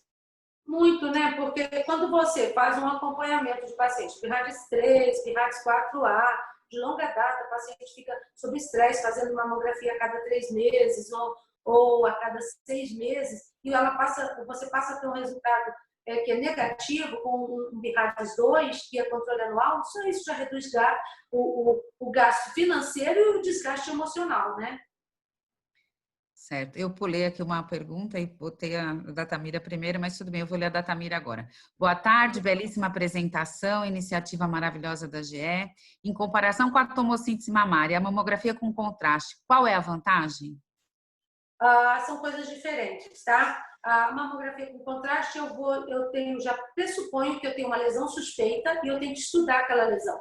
Muito, né? Porque quando você faz um acompanhamento de pacientes, PIRADS 3, PIRADS 4A, de longa data, o paciente fica sob estresse, fazendo mamografia a cada 3 meses ou a cada 6 meses, e você passa a ter um resultado que é negativo com um PIRADS 2, que é controle anual, só isso já reduz o gasto financeiro e o desgaste emocional, né? Certo. Eu pulei aqui uma pergunta e botei a da Tamira primeiro, mas tudo bem, eu vou ler a da Tamira agora. Boa tarde, belíssima apresentação, iniciativa maravilhosa da GE. Em comparação com a tomossíntese mamária, a mamografia com contraste, qual é a vantagem? São coisas diferentes, tá? A mamografia com contraste, já pressuponho que eu tenho uma lesão suspeita e eu tenho que estudar aquela lesão.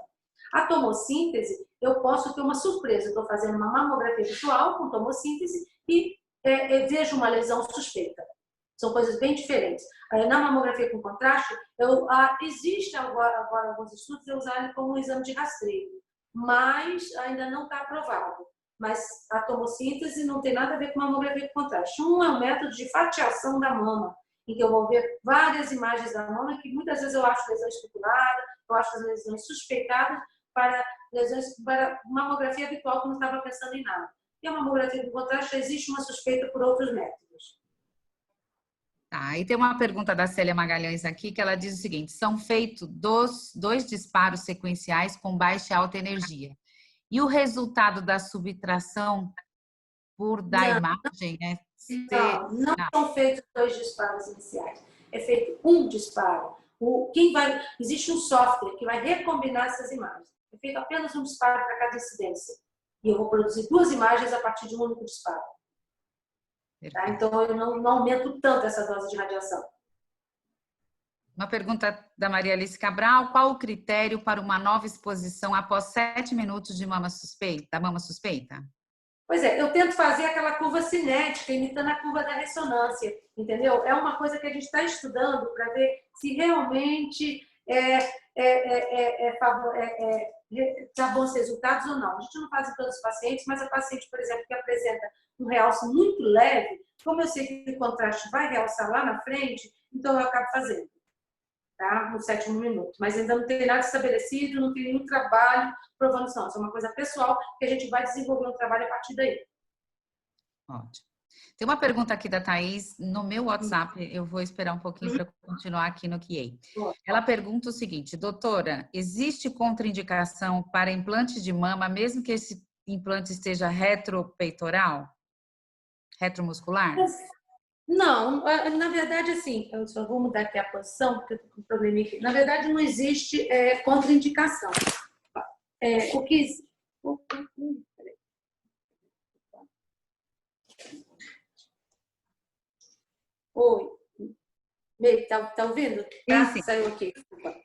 A tomossíntese, eu posso ter uma surpresa. Estou fazendo uma mamografia visual com tomossíntese e vejo uma lesão suspeita. São coisas bem diferentes. Na mamografia com contraste, existe agora alguns estudos de usar ele como um exame de rastreio, mas ainda não está aprovado. Mas a tomossíntese não tem nada a ver com mamografia com contraste. Um é um método de fatiação da mama, em que eu vou ver várias imagens da mama, que muitas vezes eu acho lesão especulada, eu acho as lesões suspeitadas para mamografia habitual, que não estava pensando em nada. E a mamografia com contraste, existe uma suspeita por outros métodos. Tá, e tem uma pergunta da Célia Magalhães aqui, que ela diz o seguinte: são feitos dois disparos sequenciais com baixa e alta energia. E o resultado da subtração da imagem é não são feitos 2 disparos iniciais. É feito um disparo. Existe um software que vai recombinar essas imagens. É feito apenas um disparo para cada incidência. E eu vou produzir 2 imagens a partir de um único disparo. Tá? Então, eu não aumento tanto essa dose de radiação. Uma pergunta da Maria Alice Cabral: qual o critério para uma nova exposição após 7 minutos de mama suspeita? Pois é, eu tento fazer aquela curva cinética, imitando a curva da ressonância, entendeu? É uma coisa que a gente está estudando para ver se realmente dá bons resultados ou não. A gente não faz em todos os pacientes, mas a paciente, por exemplo, que apresenta um realce muito leve, como eu sei que o contraste vai realçar lá na frente, então eu acabo fazendo. Tá? No 7º minuto. Mas ainda não tem nada estabelecido, não tem nenhum trabalho provando isso. Isso é uma coisa pessoal que a gente vai desenvolver um trabalho a partir daí. Ótimo. Tem uma pergunta aqui da Thaís no meu WhatsApp, eu vou esperar um pouquinho para continuar aqui no QA. Ela pergunta o seguinte: doutora, existe contraindicação para implante de mama, mesmo que esse implante esteja retropeitoral? retromuscular? Não, na verdade, assim, eu só vou mudar aqui a posição, porque eu estou com um probleminha aqui. Na verdade, não existe contraindicação. O que... Peraí. Oi. Tá ouvindo? Tá? Sim, sim. Saiu aqui.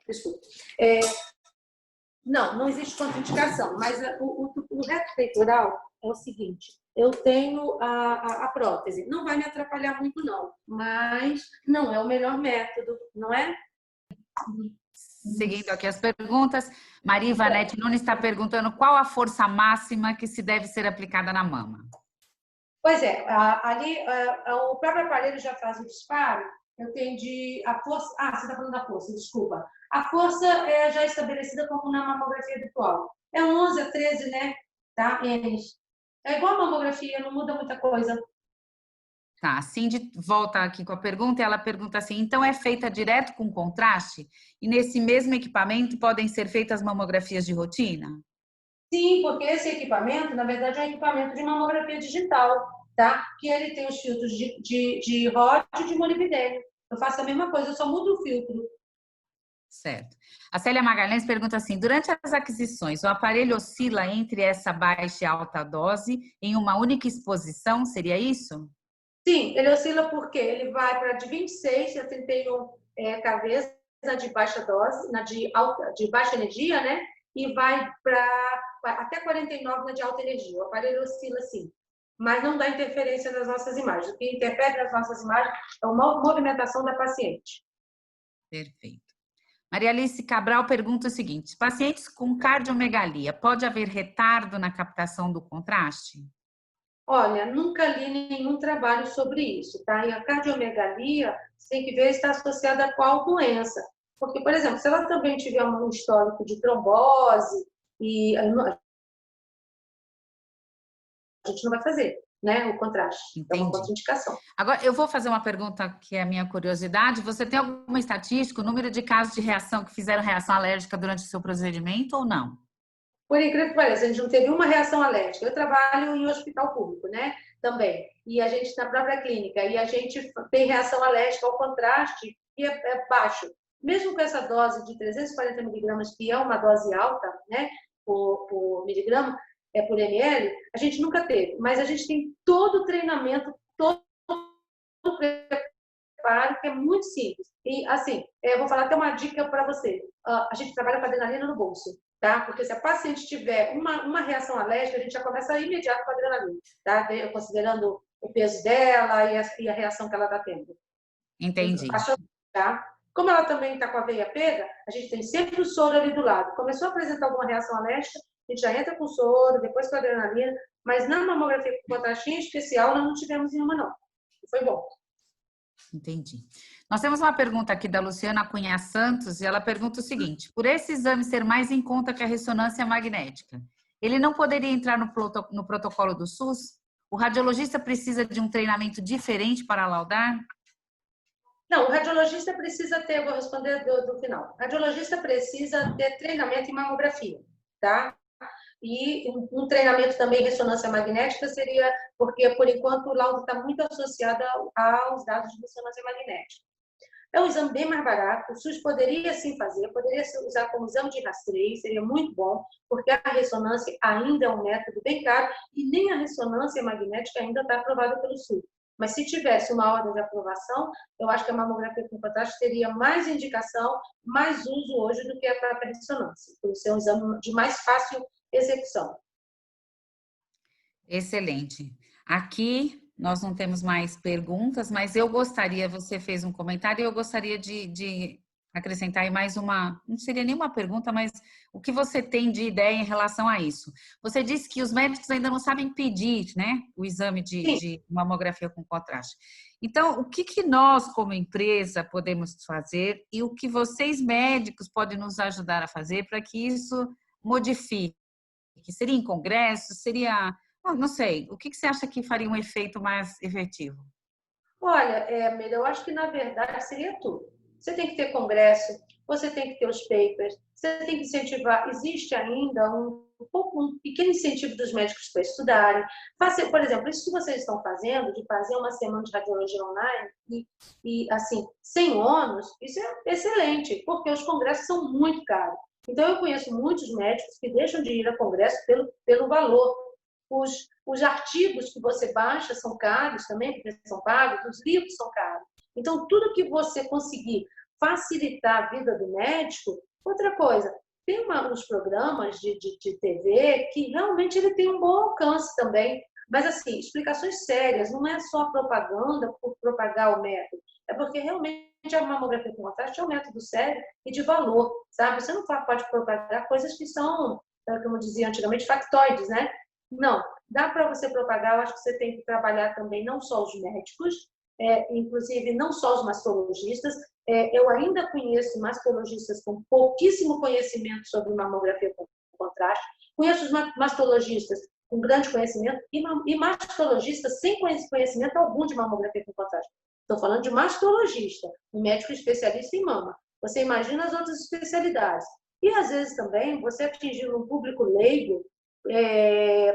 Desculpa. Não existe contraindicação, mas o reto peitoral é o seguinte, eu tenho a prótese, não vai me atrapalhar muito não, mas não é o melhor método, não é? Seguindo aqui as perguntas, Maria Ivanete Nunes está perguntando qual a força máxima que se deve ser aplicada na mama. Pois é, ali o próprio aparelho já faz o disparo, eu tenho a força, você está falando da força, desculpa. A força é já estabelecida como na mamografia habitual. É 11 a 13, né? Tá? É igual a mamografia, não muda muita coisa. Tá, a Cindy volta aqui com a pergunta e ela pergunta assim, então é feita direto com contraste? E nesse mesmo equipamento podem ser feitas mamografias de rotina? Sim, porque esse equipamento, na verdade, é um equipamento de mamografia digital, tá? Que ele tem os filtros de ródio e de molibdênio. Eu faço a mesma coisa, eu só mudo o filtro. Certo. A Célia Magalhães pergunta assim, durante as aquisições, o aparelho oscila entre essa baixa e alta dose em uma única exposição, seria isso? Sim, ele oscila porque ele vai para de 26 a 31 kV na de baixa dose, na de baixa energia, né? E vai para até 49 na de alta energia. O aparelho oscila assim, mas não dá interferência nas nossas imagens. O que interfere nas nossas imagens é a movimentação da paciente. Perfeito. Maria Alice Cabral pergunta o seguinte, pacientes com cardiomegalia, pode haver retardo na captação do contraste? Olha, nunca li nenhum trabalho sobre isso, tá? E a cardiomegalia, você tem que ver se está associada a qual doença. Porque, por exemplo, se ela também tiver um histórico de trombose, a gente não vai fazer, né, o contraste. Entendi. É uma contraindicação. Agora, eu vou fazer uma pergunta que é a minha curiosidade. Você tem alguma estatística, o número de casos de reação que fizeram reação alérgica durante o seu procedimento ou não? Por incrível que pareça, a gente não teve uma reação alérgica. Eu trabalho em hospital público, né? Também. E a gente, na própria clínica, e a gente tem reação alérgica ao contraste e é baixo. Mesmo com essa dose de 340 miligramas, que é uma dose alta, né? Por miligrama, por ml, a gente nunca teve. Mas a gente tem todo o treinamento, todo o preparo, que é muito simples. E, assim, eu vou falar até uma dica para você. A gente trabalha com adrenalina no bolso. Tá? Porque se a paciente tiver uma reação alérgica, a gente já começa imediato com a adrenalina, tá? Considerando o peso dela e a reação que ela está tendo. Entendi. Tá? Como ela também está com a veia pega, a gente tem sempre o soro ali do lado. Começou a apresentar alguma reação alérgica, a gente já entra com soro, depois com a adrenalina, mas na mamografia com contraste em especial, nós não tivemos nenhuma, não. Foi bom. Entendi. Nós temos uma pergunta aqui da Luciana Cunha Santos e ela pergunta o seguinte, por esse exame ser mais em conta que a ressonância magnética, ele não poderia entrar no protocolo do SUS? O radiologista precisa de um treinamento diferente para laudar? Não, o radiologista precisa ter, vou responder do final, o radiologista precisa ter treinamento em mamografia, tá? E um treinamento também em ressonância magnética seria, porque por enquanto o laudo está muito associado aos dados de ressonância magnética. É um exame bem mais barato, o SUS poderia sim fazer, poderia usar como exame de rastreio, seria muito bom, porque a ressonância ainda é um método bem caro e nem a ressonância magnética ainda está aprovada pelo SUS. Mas se tivesse uma ordem de aprovação, eu acho que a mamografia com contraste teria mais indicação, mais uso hoje do que a própria ressonância, por ser um exame de mais fácil execução. Excelente. Aqui nós não temos mais perguntas, mas eu gostaria, você fez um comentário, eu gostaria de acrescentar aí mais uma, não seria nenhuma pergunta, mas o que você tem de ideia em relação a isso? Você disse que os médicos ainda não sabem pedir, né, o exame de mamografia com contraste. Então, o que nós, como empresa, podemos fazer e o que vocês, médicos, podem nos ajudar a fazer para que isso modifique? Que seria em congresso, seria... Não sei, o que você acha que faria um efeito mais efetivo? Olha, Mira, eu acho que na verdade seria tudo. Você tem que ter congresso, você tem que ter os papers, você tem que incentivar, existe ainda um pequeno incentivo dos médicos para estudarem. Por exemplo, isso que vocês estão fazendo, de fazer uma semana de radiologia online assim, sem ônus, isso é excelente, porque os congressos são muito caros. Então, eu conheço muitos médicos que deixam de ir a congresso pelo valor. Os artigos que você baixa são caros também, porque são pagos, os livros são caros. Então, tudo que você conseguir facilitar a vida do médico. Outra coisa, tem uns programas de TV que realmente ele tem um bom alcance também, mas assim, explicações sérias, não é só propaganda por propagar o método, é porque realmente a mamografia com contraste é um método sério e de valor, sabe? Você não pode propagar coisas que são, como dizia antigamente, factoides, né? Não, dá para você propagar, eu acho que você tem que trabalhar também não só os médicos, inclusive não só os mastologistas. Eu ainda conheço mastologistas com pouquíssimo conhecimento sobre mamografia com contraste, conheço os mastologistas com grande conhecimento e mastologistas sem conhecimento algum de mamografia com contraste. Estou falando de mastologista, um médico especialista em mama. Você imagina as outras especialidades. E, às vezes, também, você atingir um público leigo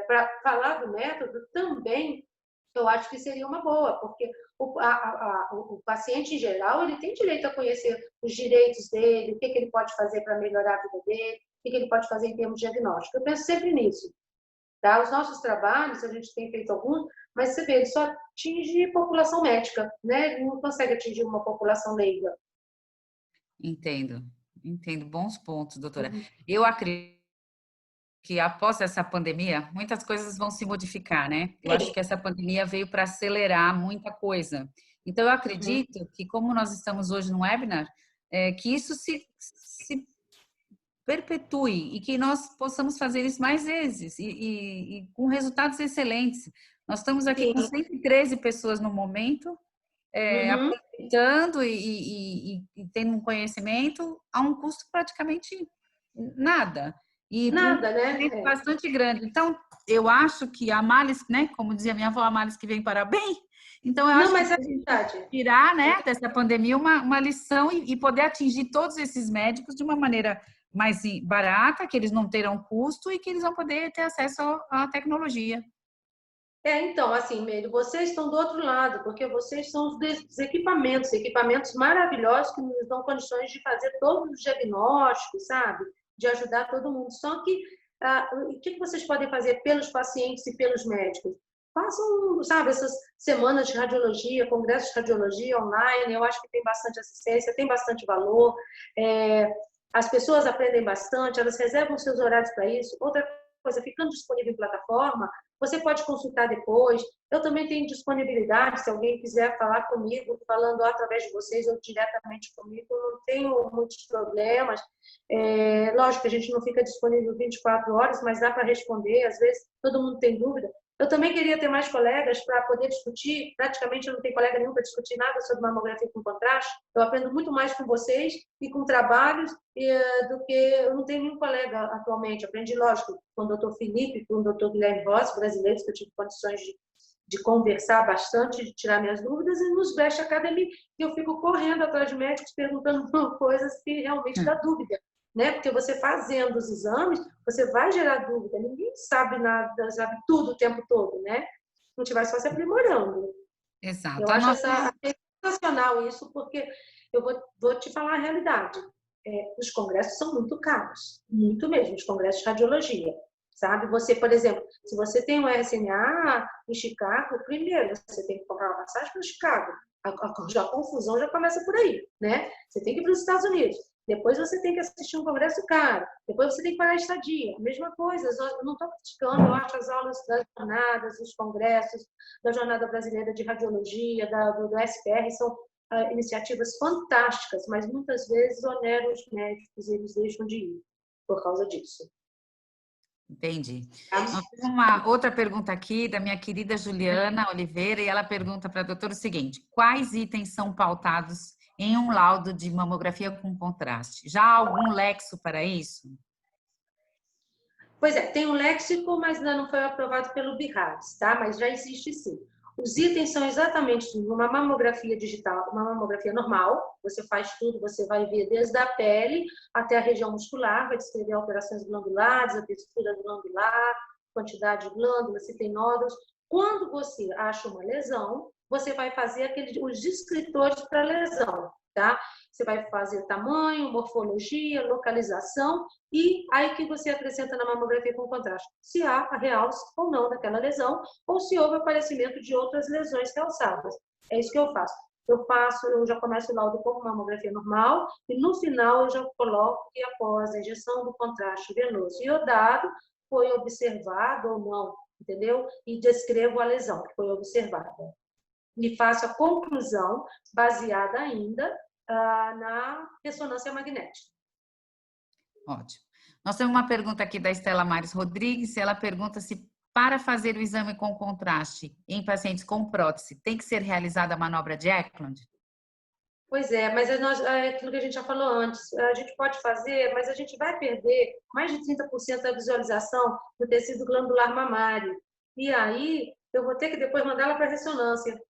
para falar do método também, eu acho que seria uma boa, porque o paciente, em geral, ele tem direito a conhecer os direitos dele, o que ele pode fazer para melhorar a vida dele, o que ele pode fazer em termos de diagnóstico. Eu penso sempre nisso. Tá? Os nossos trabalhos, a gente tem feito alguns, mas você vê, ele só atinge população médica, né? Ele não consegue atingir uma população leiga. Entendo, entendo. Bons pontos, doutora. Uhum. Eu acredito que após essa pandemia, muitas coisas vão se modificar, né? Eu acho que essa pandemia veio para acelerar muita coisa. Então, eu acredito que, como nós estamos hoje no webinar, que isso se perpetue e que nós possamos fazer isso mais vezes e com resultados excelentes. Nós estamos aqui com 113 pessoas no momento, aproveitando e tendo um conhecimento a um custo praticamente nada. E por um Nada, né? crescimento bastante grande. Então, eu acho que há males, né? Como dizia minha avó, há males que vêm para bem. Então, eu acho Não, mas que é a gente verdade. tirar, né, dessa pandemia uma lição e poder atingir todos esses médicos de uma maneira mais barata, que eles não terão custo e que eles vão poder ter acesso à tecnologia. Então, assim, Meire, vocês estão do outro lado, porque vocês são os equipamentos maravilhosos que nos dão condições de fazer todos os diagnósticos, sabe? De ajudar todo mundo. Só que, o que vocês podem fazer pelos pacientes e pelos médicos? Façam, sabe, essas semanas de radiologia, congressos de radiologia online, eu acho que tem bastante assistência, tem bastante valor, as pessoas aprendem bastante, elas reservam seus horários para isso. Outra coisa, ficando disponível em plataforma, você pode consultar depois. Eu também tenho disponibilidade, se alguém quiser falar comigo, falando através de vocês ou diretamente comigo, eu não tenho muitos problemas. Lógico que a gente não fica disponível 24 horas, mas dá para responder, às vezes todo mundo tem dúvida. Eu também queria ter mais colegas para poder discutir. Praticamente eu não tenho colega nenhum para discutir nada sobre mamografia com contraste. Eu aprendo muito mais com vocês e com trabalhos do que eu não tenho nenhum colega atualmente. Eu aprendi, lógico, com o doutor Felipe, com o doutor Guilherme Rossi, brasileiros, que eu tive condições de conversar bastante, de tirar minhas dúvidas, e nos Breast Academy eu fico correndo atrás de médicos perguntando coisas que realmente dá dúvida. Né? Porque você fazendo os exames, você vai gerar dúvida. Ninguém sabe nada, sabe tudo o tempo todo, né? A gente vai só se aprimorando. Exato. Eu acho sensacional isso, porque eu vou te falar a realidade. Os congressos são muito caros, muito mesmo, os congressos de radiologia. Sabe? Você, por exemplo, se você tem um RSNA em Chicago, primeiro você tem que comprar uma passagem para Chicago. A confusão já começa por aí, né? Você tem que ir para os Estados Unidos. Depois você tem que assistir um congresso caro. Depois você tem que pagar a estadia. Mesma coisa, eu não estou criticando, eu acho as aulas das jornadas, os congressos, da Jornada Brasileira de Radiologia, do SPR, são iniciativas fantásticas, mas muitas vezes oneram os médicos e eles deixam de ir por causa disso. Entendi. Nós temos uma outra pergunta aqui da minha querida Juliana Oliveira, e ela pergunta para a doutora o seguinte: quais itens são pautados em um laudo de mamografia com contraste? Já há algum lexo para isso? Pois é, tem um léxico, mas ainda não foi aprovado pelo BIRADS, tá? Mas já existe sim. Os itens são exatamente uma mamografia digital, uma mamografia normal, você faz tudo, você vai ver desde a pele até a região muscular, vai descrever alterações glandulares, a textura glandular, quantidade de glândulas, se tem nódulos. Quando você acha uma lesão, você vai fazer os descriptores para a lesão, tá? Você vai fazer tamanho, morfologia, localização e aí que você acrescenta na mamografia com contraste se há a realce ou não daquela lesão ou se houve aparecimento de outras lesões realçadas. É isso que eu faço. Eu já começo o laudo como mamografia normal e no final eu já coloco que após a injeção do contraste venoso iodado foi observado ou não, entendeu? E descrevo a lesão que foi observada. E faço a conclusão baseada ainda na ressonância magnética. Ótimo. Nós temos uma pergunta aqui da Estela Mares Rodrigues. Ela pergunta se para fazer o exame com contraste em pacientes com prótese tem que ser realizada a manobra de Eklund? Pois é, mas é aquilo que a gente já falou antes. A gente pode fazer, mas a gente vai perder mais de 30% da visualização do tecido glandular mamário. E aí eu vou ter que depois mandá-la para ressonância.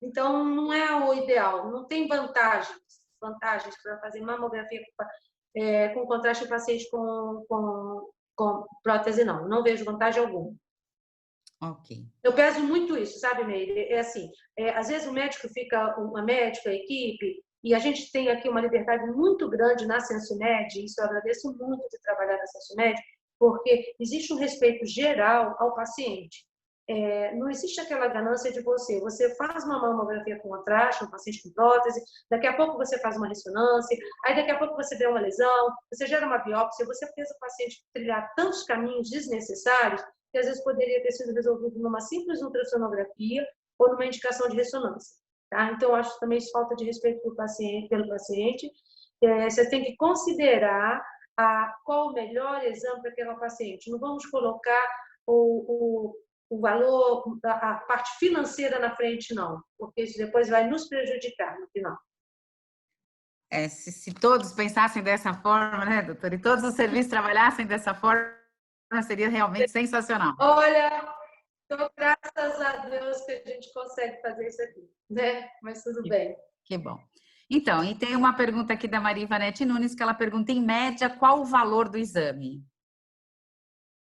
Então, não é o ideal, não tem vantagens para fazer mamografia com contraste em paciente com prótese, não vejo vantagem alguma. Ok. Eu peço muito isso, sabe, Meire? É assim, às vezes o médico fica, uma médica, a equipe, e a gente tem aqui uma liberdade muito grande na SensoMed, isso eu agradeço muito de trabalhar na SensoMed, porque existe um respeito geral ao paciente. Não existe aquela ganância de você faz uma mamografia com contraste, um paciente com prótese, daqui a pouco você faz uma ressonância, aí daqui a pouco você vê uma lesão, você gera uma biópsia, você fez o paciente trilhar tantos caminhos desnecessários que às vezes poderia ter sido resolvido numa simples ultrassonografia ou numa indicação de ressonância. Tá? Então, eu acho também isso falta de respeito pelo paciente. Você tem que considerar qual o melhor exame para aquele paciente. Não vamos colocar o valor, a parte financeira na frente, não, porque isso depois vai nos prejudicar no final. Se todos pensassem dessa forma, né, doutora? E todos os serviços trabalhassem dessa forma, seria realmente sensacional. Olha, então, graças a Deus que a gente consegue fazer isso aqui, né? Mas tudo bem. Que bom. Então, e tem uma pergunta aqui da Maria Ivanete Nunes, que ela pergunta, em média, qual o valor do exame?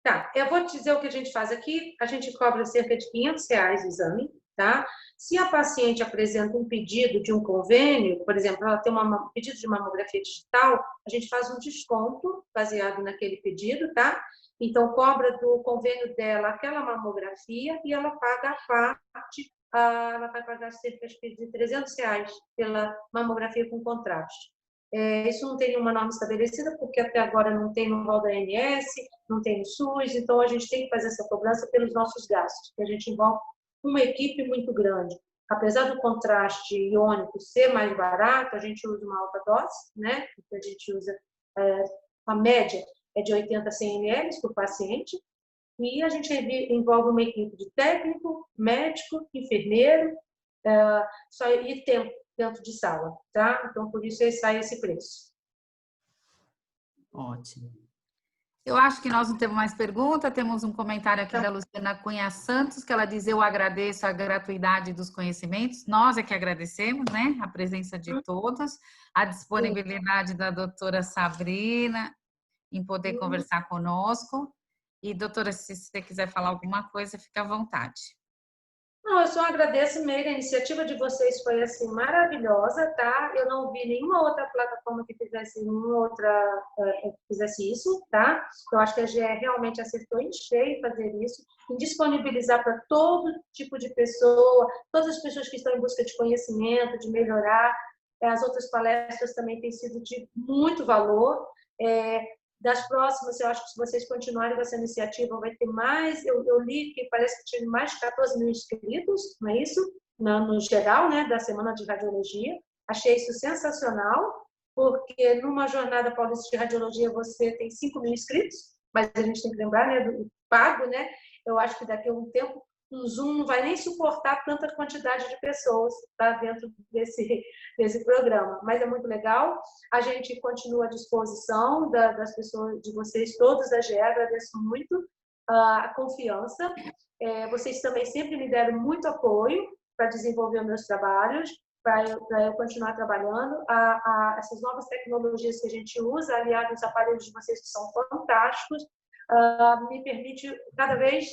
Tá, eu vou te dizer o que a gente faz aqui. A gente cobra cerca de R$500 o exame, tá? Se a paciente apresenta um pedido de um convênio, por exemplo, ela tem um pedido de mamografia digital, a gente faz um desconto baseado naquele pedido, tá? Então, cobra do convênio dela aquela mamografia e ela paga a parte, ela vai pagar cerca de R$300 pela mamografia com contraste. Isso não tem nenhuma norma estabelecida, porque até agora não tem no rol da ANS, não tem no SUS, então a gente tem que fazer essa cobrança pelos nossos gastos, porque a gente envolve uma equipe muito grande. Apesar do contraste iônico ser mais barato, a gente usa uma alta dose, né? Porque a gente usa, a média é de 80 a 100 ml por paciente, e a gente envolve uma equipe de técnico, médico, enfermeiro, e tempo dentro de sala, tá? Então, por isso aí sai esse preço. Ótimo. Eu acho que nós não temos mais pergunta, temos um comentário aqui da Luciana Cunha Santos, que ela diz, eu agradeço a gratuidade dos conhecimentos, nós é que agradecemos, né, a presença de todos, a disponibilidade da doutora Sabrina em poder conversar conosco, e doutora, se você quiser falar alguma coisa, fica à vontade. Não, eu só agradeço mesmo, a iniciativa de vocês foi assim maravilhosa, tá? Eu não vi nenhuma outra plataforma que fizesse isso, tá? Eu acho que a GE realmente acertou em cheio fazer isso, em disponibilizar para todo tipo de pessoa, todas as pessoas que estão em busca de conhecimento, de melhorar. As outras palestras também têm sido de muito valor. Das próximas, eu acho que se vocês continuarem com essa iniciativa, vai ter mais. Eu li que parece que tinha mais de 14 mil inscritos, não é isso? No geral, né, da Semana de Radiologia. Achei isso sensacional, porque numa jornada paulista de radiologia você tem 5 mil inscritos, mas a gente tem que lembrar, né, do pago, né? Eu acho que daqui a um tempo o Zoom não vai nem suportar tanta quantidade de pessoas, tá, dentro desse programa. Mas é muito legal. A gente continua à disposição das pessoas, de vocês todos da GE, agradeço muito a confiança. Vocês também sempre me deram muito apoio para desenvolver meus trabalhos, para eu continuar trabalhando. Essas novas tecnologias que a gente usa, aliados aos aparelhos de vocês que são fantásticos, me permite cada vez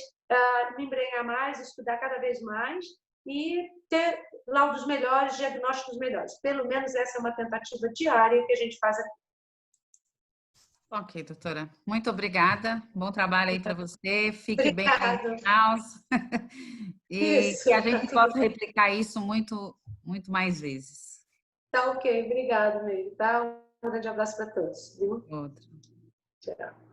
me embrenhar mais, estudar cada vez mais e ter laudos melhores, diagnósticos melhores. Pelo menos essa é uma tentativa diária que a gente faz aqui. Ok, doutora. Muito obrigada. Bom trabalho aí para você. Fique bem Obrigada. com House. E Isso, que a gente tá possa tudo bem. replicar isso muito, muito mais vezes. Tá ok, obrigado, Meire. Tá? Um grande abraço para todos, viu? Outro. Tchau.